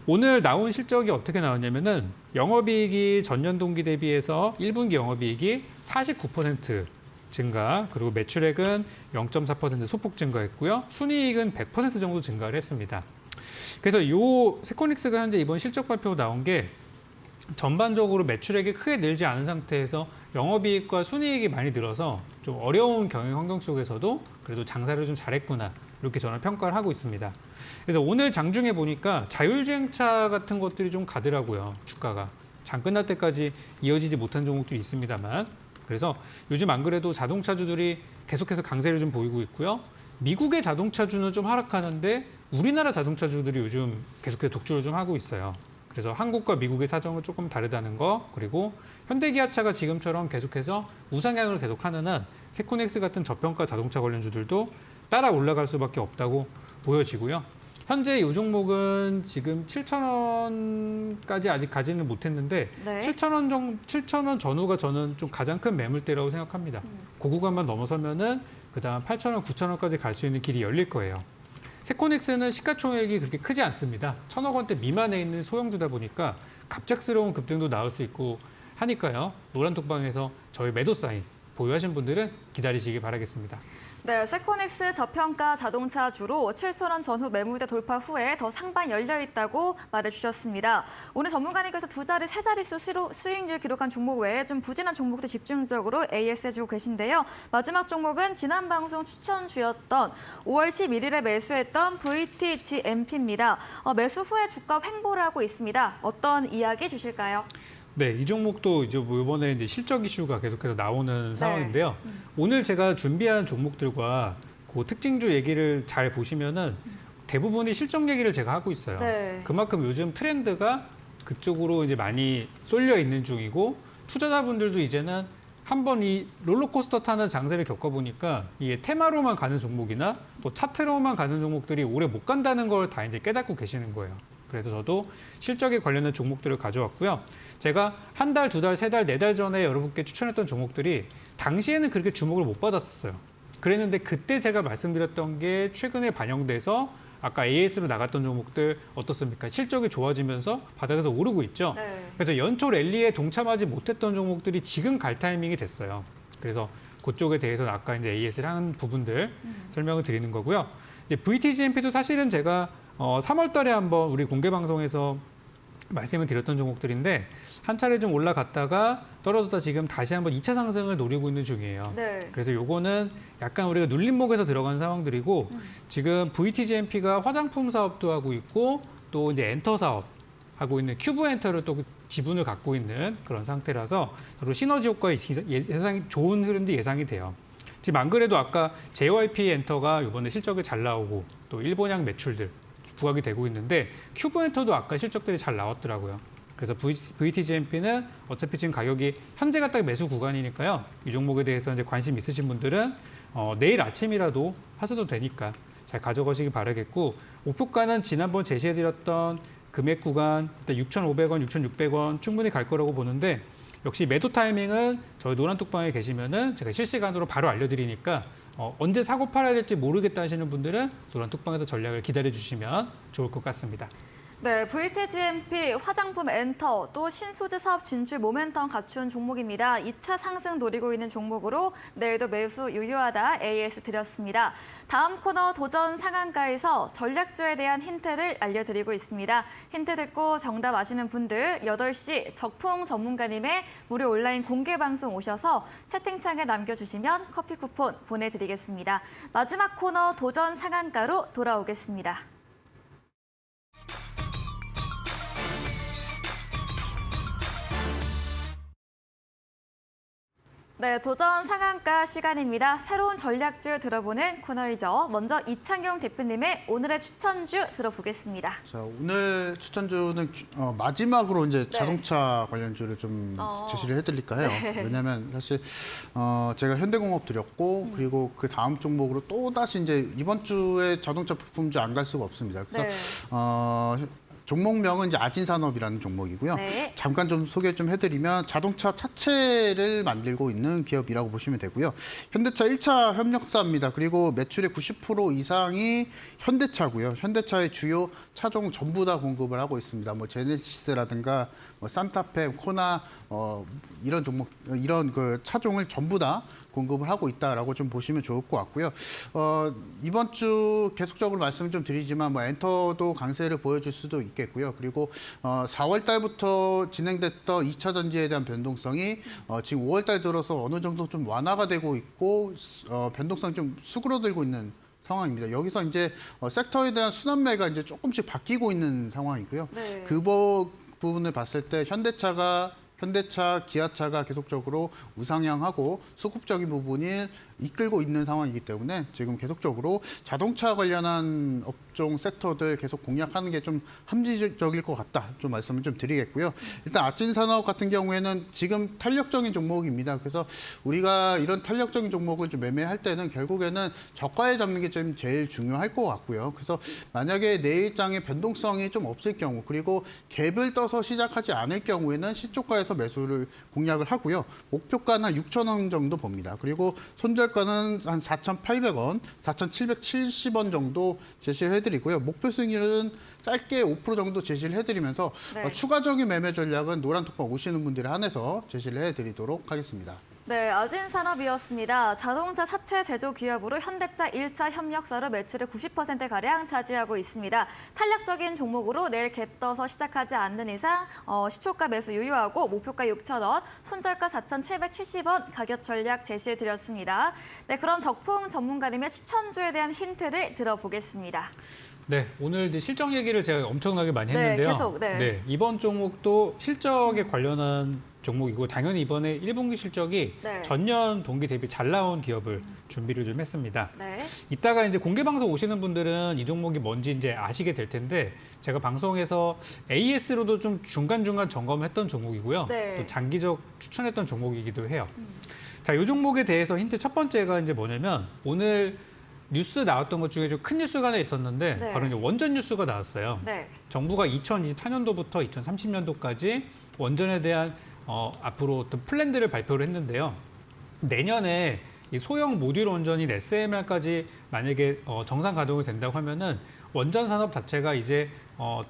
오늘 나온 실적이 어떻게 나왔냐면은 영업이익이 전년 동기 대비해서 1분기 영업이익이 49% 증가, 그리고 매출액은 0.4% 소폭 증가했고요. 순이익은 100% 정도 증가를 했습니다. 그래서 이 세코닉스가 현재 이번 실적 발표 나온 게 전반적으로 매출액이 크게 늘지 않은 상태에서 영업이익과 순이익이 많이 늘어서 좀 어려운 경영 환경 속에서도 그래도 장사를 좀 잘했구나, 이렇게 저는 평가를 하고 있습니다. 그래서 오늘 장중에 보니까 자율주행차 같은 것들이 좀 가더라고요. 주가가 장 끝날 때까지 이어지지 못한 종목들이 있습니다만, 그래서 요즘 안 그래도 자동차주들이 계속해서 강세를 좀 보이고 있고요. 미국의 자동차주는 좀 하락하는데 우리나라 자동차주들이 요즘 계속해서 독주를 좀 하고 있어요. 그래서 한국과 미국의 사정은 조금 다르다는 거, 그리고 현대기아차가 지금처럼 계속해서 우상향을 계속하는 한 세코넥스 같은 저평가 자동차 관련주들도 따라 올라갈 수밖에 없다고 보여지고요. 현재 이 종목은 지금 7,000원까지 아직 가지는 못했는데 네. 7,000원 전후가 저는 좀 가장 큰 매물대라고 생각합니다. 그 구간만 넘어서면은 그다음 8,000원, 9,000원까지 갈 수 있는 길이 열릴 거예요. 세코닉스는 시가총액이 그렇게 크지 않습니다. 1,000억 원대 미만에 있는 소형주다 보니까 갑작스러운 급등도 나올 수 있고 하니까요. 노란톡방에서 저희 매도 사인 보유하신 분들은 기다리시기 바라겠습니다. 네, 세코닉스 저평가 자동차 주로 7,000원 전후 매물대 돌파 후에 더 상방 열려 있다고 말해주셨습니다. 오늘 전문가님께서 2자리, 3자릿수 수익률 기록한 종목 외에 좀 부진한 종목들 집중적으로 AS 해주고 계신데요. 마지막 종목은 지난 방송 추천주였던 5월 11일에 매수했던 VTGMP입니다. 매수 후에 주가 횡보를 하고 있습니다. 어떤 이야기 주실까요? 네, 이 종목도 이제 이번에 이제 실적 이슈가 계속해서 나오는 상황인데요. 오늘 제가 준비한 종목들과 그 특징주 얘기를 잘 보시면은 대부분이 실적 얘기를 제가 하고 있어요. 네. 그만큼 요즘 트렌드가 그쪽으로 이제 많이 쏠려 있는 중이고, 투자자분들도 이제는 한번 이 롤러코스터 타는 장세를 겪어보니까 이게 테마로만 가는 종목이나 또 차트로만 가는 종목들이 오래 못 간다는 걸 다 이제 깨닫고 계시는 거예요. 그래서 저도 실적에 관련된 종목들을 가져왔고요. 제가 한 달, 2달, 3달, 4달 전에 여러분께 추천했던 종목들이 당시에는 그렇게 주목을 못 받았었어요. 그랬는데 그때 제가 말씀드렸던 게 최근에 반영돼서 아까 AS로 나갔던 종목들 어떻습니까? 실적이 좋아지면서 바닥에서 오르고 있죠. 네. 그래서 연초 랠리에 동참하지 못했던 종목들이 지금 갈 타이밍이 됐어요. 그래서 그쪽에 대해서는 아까 이제 AS를 한 부분들 설명을 드리는 거고요. 이제 VTGMP도 사실은 제가 3월 달에 한번 우리 공개 방송에서 말씀을 드렸던 종목들인데 한 차례 좀 올라갔다가 떨어졌다 지금 다시 한번 2차 상승을 노리고 있는 중이에요. 네. 그래서 요거는 약간 우리가 눌림목에서 들어간 상황들이고, 지금 VTGMP가 화장품 사업도 하고 있고 또 이제 엔터 사업 하고 있는 큐브 엔터를 또 지분을 갖고 있는 그런 상태라서 서로 시너지 효과가 예상이 좋은 흐름도 예상이 돼요. 지금 안 그래도 아까 JYP 엔터가 이번에 실적이 잘 나오고 또 일본향 매출들 부각이 되고 있는데 큐브 엔터도 아까 실적들이 잘 나왔더라고요. 그래서 VTGMP는 어차피 지금 가격이 현재가 딱 매수 구간이니까요. 이 종목에 대해서 이제 관심 있으신 분들은 내일 아침이라도 하셔도 되니까 잘 가져가시기 바라겠고, 목표가는 지난번 제시해드렸던 금액 구간 6,500원, 6,600원 충분히 갈 거라고 보는데, 역시 매도 타이밍은 저희 노란톡방에 계시면은 제가 실시간으로 바로 알려드리니까 언제 사고 팔아야 될지 모르겠다 하시는 분들은 노란톡방에서 전략을 기다려 주시면 좋을 것 같습니다. 네, VTGMP 화장품 엔터 또 신소재 사업 진출 모멘텀 갖춘 종목입니다. 2차 상승 노리고 있는 종목으로 내일도 매수 유효하다 AS 드렸습니다. 다음 코너 도전 상한가에서 전략주에 대한 힌트를 알려드리고 있습니다. 힌트 듣고 정답 아시는 분들 8시 적풍 전문가님의 무료 온라인 공개 방송 오셔서 채팅창에 남겨주시면 커피 쿠폰 보내드리겠습니다. 마지막 코너 도전 상한가로 돌아오겠습니다. 네, 도전 상한가 시간입니다. 새로운 전략주 들어보는 코너이죠. 먼저 이창용 대표님의 오늘의 추천주 들어보겠습니다. 자, 오늘 추천주는 마지막으로 이제 네. 자동차 관련주를 좀 제시를 해드릴까 해요. 네. 왜냐하면 사실 제가 현대공업 드렸고 그리고 그 다음 종목으로 또 다시 이제 이번 주에 자동차 부품주 안 갈 수가 없습니다. 그래서 종목명은 이제 아진산업이라는 종목이고요. 네. 잠깐 좀 소개 좀 해드리면 자동차 차체를 만들고 있는 기업이라고 보시면 되고요. 현대차 1차 협력사입니다. 그리고 매출의 90% 이상이 현대차고요. 현대차의 주요 차종 전부 다 공급을 하고 있습니다. 뭐 제네시스라든가 뭐 산타페, 코나 이런 종목, 이런 그 차종을 전부 다 공급을 하고 있다라고 좀 보시면 좋을 것 같고요. 이번 주 계속적으로 말씀을 좀 드리지만 뭐 엔터도 강세를 보여줄 수도 있겠고요. 그리고 4월 달부터 진행됐던 2차 전지에 대한 변동성이 지금 5월 달 들어서 어느 정도 좀 완화가 되고 있고 변동성이 좀 수그러들고 있는 상황입니다. 여기서 이제 섹터에 대한 순환매가 이제 조금씩 바뀌고 있는 상황이고요. 네. 그 부분을 봤을 때 현대차, 기아차가 계속적으로 우상향하고 수급적인 부분이 이끌고 있는 상황이기 때문에 지금 계속적으로 자동차 관련한 업종 섹터들 계속 공략하는 게 좀 합리적일 것 같다. 좀 말씀을 좀 드리겠고요. 일단 아진산업 같은 경우에는 지금 탄력적인 종목입니다. 그래서 우리가 이런 탄력적인 종목을 좀 매매할 때는 결국에는 저가에 잡는 게 좀 제일 중요할 것 같고요. 그래서 만약에 내일장의 변동성이 좀 없을 경우 그리고 갭을 떠서 시작하지 않을 경우에는 시초가에서 매수를 공략을 하고요. 목표가는 한 6,000원 정도 봅니다. 그리고 손절가는 한 4,800원, 4,770원 정도 제시를 해드리고요. 목표 수익률은 짧게 5% 정도 제시를 해드리면서 네. 추가적인 매매 전략은 노란톡방 오시는 분들에 한해서 제시를 해드리도록 하겠습니다. 네, 아진산업이었습니다. 자동차 사체 제조 기업으로 현대차 1차 협력사로 매출의 90%가량 차지하고 있습니다. 탄력적인 종목으로 내일 갭 떠서 시작하지 않는 이상 시초가 매수 유효하고 목표가 6,000원, 손절가 4,770원 가격 전략 제시해드렸습니다. 네, 그럼 적풍 전문가님의 추천주에 대한 힌트를 들어보겠습니다. 네, 오늘 이제 실적 얘기를 제가 엄청나게 많이 했는데요. 계속, 네. 이번 종목도 실적에 관련한 종목이고 당연히 이번에 1분기 실적이 네. 전년 동기 대비 잘 나온 기업을 준비를 좀 했습니다. 네. 이따가 이제 공개 방송 오시는 분들은 이 종목이 뭔지 이제 아시게 될 텐데 제가 방송에서 AS로도 좀 중간중간 점검했던 종목이고요. 네. 또 장기적 추천했던 종목이기도 해요. 자, 이 종목에 대해서 힌트 첫 번째가 이제 뭐냐면 오늘 뉴스 나왔던 것 중에 좀 큰 뉴스가 하나 있었는데 네. 바로 이제 원전 뉴스가 나왔어요. 네. 정부가 2024년도부터 2030년도까지 원전에 대한 앞으로 어떤 플랜들을 발표를 했는데요. 내년에 이 소형 모듈 원전인 SMR까지 만약에 정상 가동이 된다고 하면은 원전 산업 자체가 이제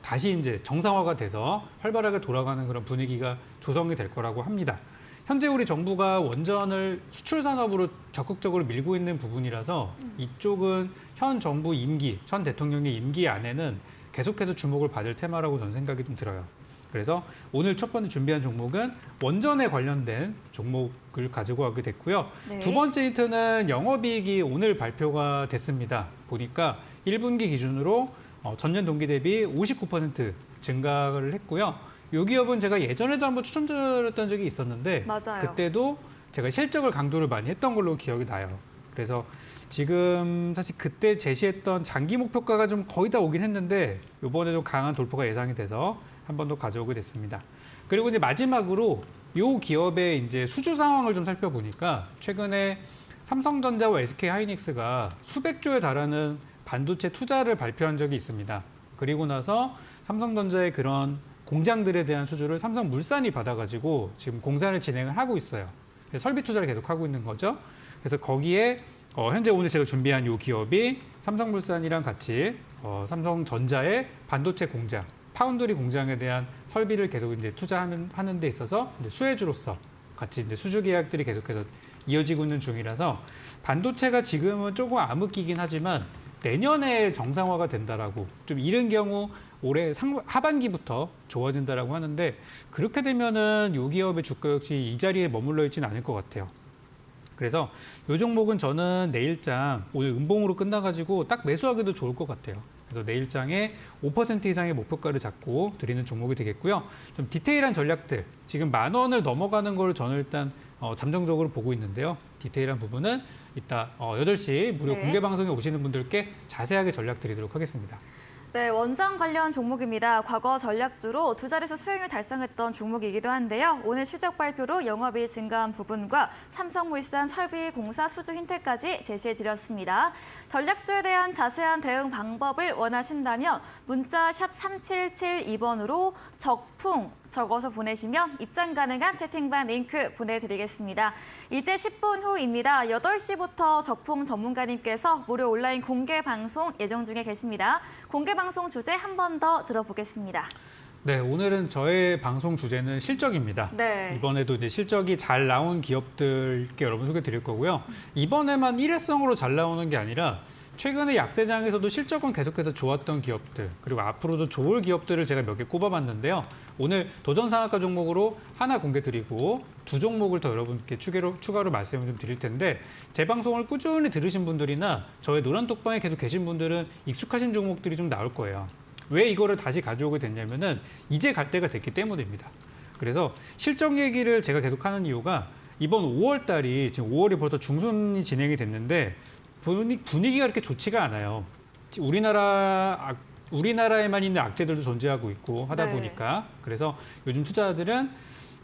다시 이제 정상화가 돼서 활발하게 돌아가는 그런 분위기가 조성이 될 거라고 합니다. 현재 우리 정부가 원전을 수출 산업으로 적극적으로 밀고 있는 부분이라서 이쪽은 현 정부 임기, 현 대통령의 임기 안에는 계속해서 주목을 받을 테마라고 저는 생각이 좀 들어요. 그래서 오늘 첫 번째 준비한 종목은 원전에 관련된 종목을 가지고 가게 됐고요. 네. 두 번째 힌트는 영업이익이 오늘 발표가 됐습니다. 보니까 1분기 기준으로 전년 동기 대비 59% 증가를 했고요. 이 기업은 제가 예전에도 한번 추천드렸던 적이 있었는데 맞아요. 그때도 제가 실적을 강조를 많이 했던 걸로 기억이 나요. 그래서 지금 사실 그때 제시했던 장기 목표가가 좀 거의 다 오긴 했는데 이번에도 강한 돌파가 예상이 돼서 한 번 더 가져오게 됐습니다. 그리고 이제 마지막으로 요 기업의 이제 수주 상황을 좀 살펴보니까 최근에 삼성전자와 SK하이닉스가 수백 조에 달하는 반도체 투자를 발표한 적이 있습니다. 그리고 나서 삼성전자의 그런 공장들에 대한 수주를 삼성물산이 받아가지고 지금 공사를 진행을 하고 있어요. 설비 투자를 계속 하고 있는 거죠. 그래서 거기에 현재 오늘 제가 준비한 이 기업이 삼성물산이랑 같이 삼성전자의 반도체 공장, 파운드리 공장에 대한 설비를 계속 이제 투자하는 데 있어서 이제 수혜주로서 같이 이제 수주 계약들이 계속해서 이어지고 있는 중이라서 반도체가 지금은 조금 암흑기긴 하지만 내년에 정상화가 된다라고 좀 이른 경우 올해 하반기부터 좋아진다라고 하는데 그렇게 되면은 이 기업의 주가 역시 이 자리에 머물러 있지는 않을 것 같아요. 그래서 이 종목은 저는 내일장 오늘 음봉으로 끝나가지고 딱 매수하기도 좋을 것 같아요. 그래서 내일장에 5% 이상의 목표가를 잡고 드리는 종목이 되겠고요. 좀 디테일한 전략들, 지금 10,000원을 넘어가는 걸 저는 일단 잠정적으로 보고 있는데요. 디테일한 부분은 이따 8시 무료 공개 방송에 오시는 분들께 자세하게 전략 드리도록 하겠습니다. 네, 원장 관련 종목입니다. 과거 전략주로 두 자릿수 수익을 달성했던 종목이기도 한데요. 오늘 실적 발표로 영업이익 증가한 부분과 삼성물산 설비공사 수주 힌트까지 제시해드렸습니다. 전략주에 대한 자세한 대응 방법을 원하신다면 문자 샵 3772번으로 적풍 적어서 보내시면 입장 가능한 채팅방 링크 보내드리겠습니다. 이제 10분 후입니다. 8시부터 적풍 전문가님께서 무료 온라인 공개 방송 예정 중에 계십니다. 공개 방송 주제 한 번 더 들어보겠습니다. 네, 오늘은 저의 방송 주제는 실적입니다. 네. 이번에도 이제 실적이 잘 나온 기업들께 여러분 소개 드릴 거고요. 이번에만 일회성으로 잘 나오는 게 아니라 최근에 약세장에서도 실적은 계속해서 좋았던 기업들, 그리고 앞으로도 좋을 기업들을 제가 몇 개 꼽아봤는데요. 오늘 도전 상한가 종목으로 하나 공개 드리고 두 종목을 더 여러분께 추가로 말씀을 좀 드릴 텐데 제 방송을 꾸준히 들으신 분들이나 저의 노란톡방에 계속 계신 분들은 익숙하신 종목들이 좀 나올 거예요. 왜 이거를 다시 가져오게 됐냐면은 이제 갈 때가 됐기 때문입니다. 그래서 실적 얘기를 제가 계속 하는 이유가 이번 5월 달이 지금 5월이 벌써 중순이 진행이 됐는데 분위기가 그렇게 좋지가 않아요. 우리나라에만 있는 악재들도 존재하고 있고 하다 보니까 그래서 요즘 투자자들은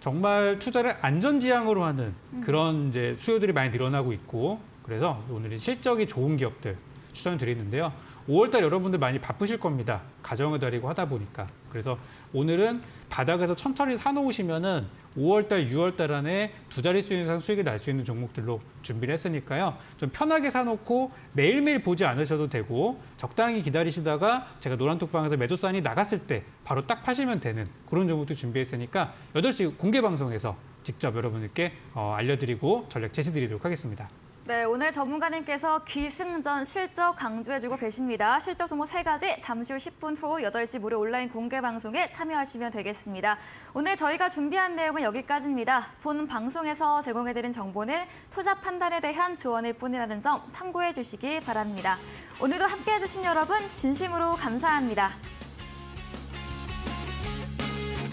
정말 투자를 안전지향으로 하는 그런 이제 수요들이 많이 늘어나고 있고 그래서 오늘은 실적이 좋은 기업들 추천을 드리는데요. 5월달 여러분들 많이 바쁘실 겁니다. 가정의 달이고 하다 보니까. 그래서 오늘은 바닥에서 천천히 사놓으시면은 5월달, 6월달 안에 두 자릿수 이상 수익이 날 수 있는 종목들로 준비를 했으니까요. 좀 편하게 사놓고 매일매일 보지 않으셔도 되고 적당히 기다리시다가 제가 노란톡방에서 매도산이 나갔을 때 바로 딱 파시면 되는 그런 종목도 준비했으니까 8시 공개 방송에서 직접 여러분들께 알려드리고 전략 제시드리도록 하겠습니다. 네, 오늘 전문가님께서 기승전 실적 강조해주고 계십니다. 실적 종목 3가지 잠시 후 10분 후 8시 무료 온라인 공개 방송에 참여하시면 되겠습니다. 오늘 저희가 준비한 내용은 여기까지입니다. 본 방송에서 제공해드린 정보는 투자 판단에 대한 조언일 뿐이라는 점 참고해 주시기 바랍니다. 오늘도 함께해 주신 여러분 진심으로 감사합니다.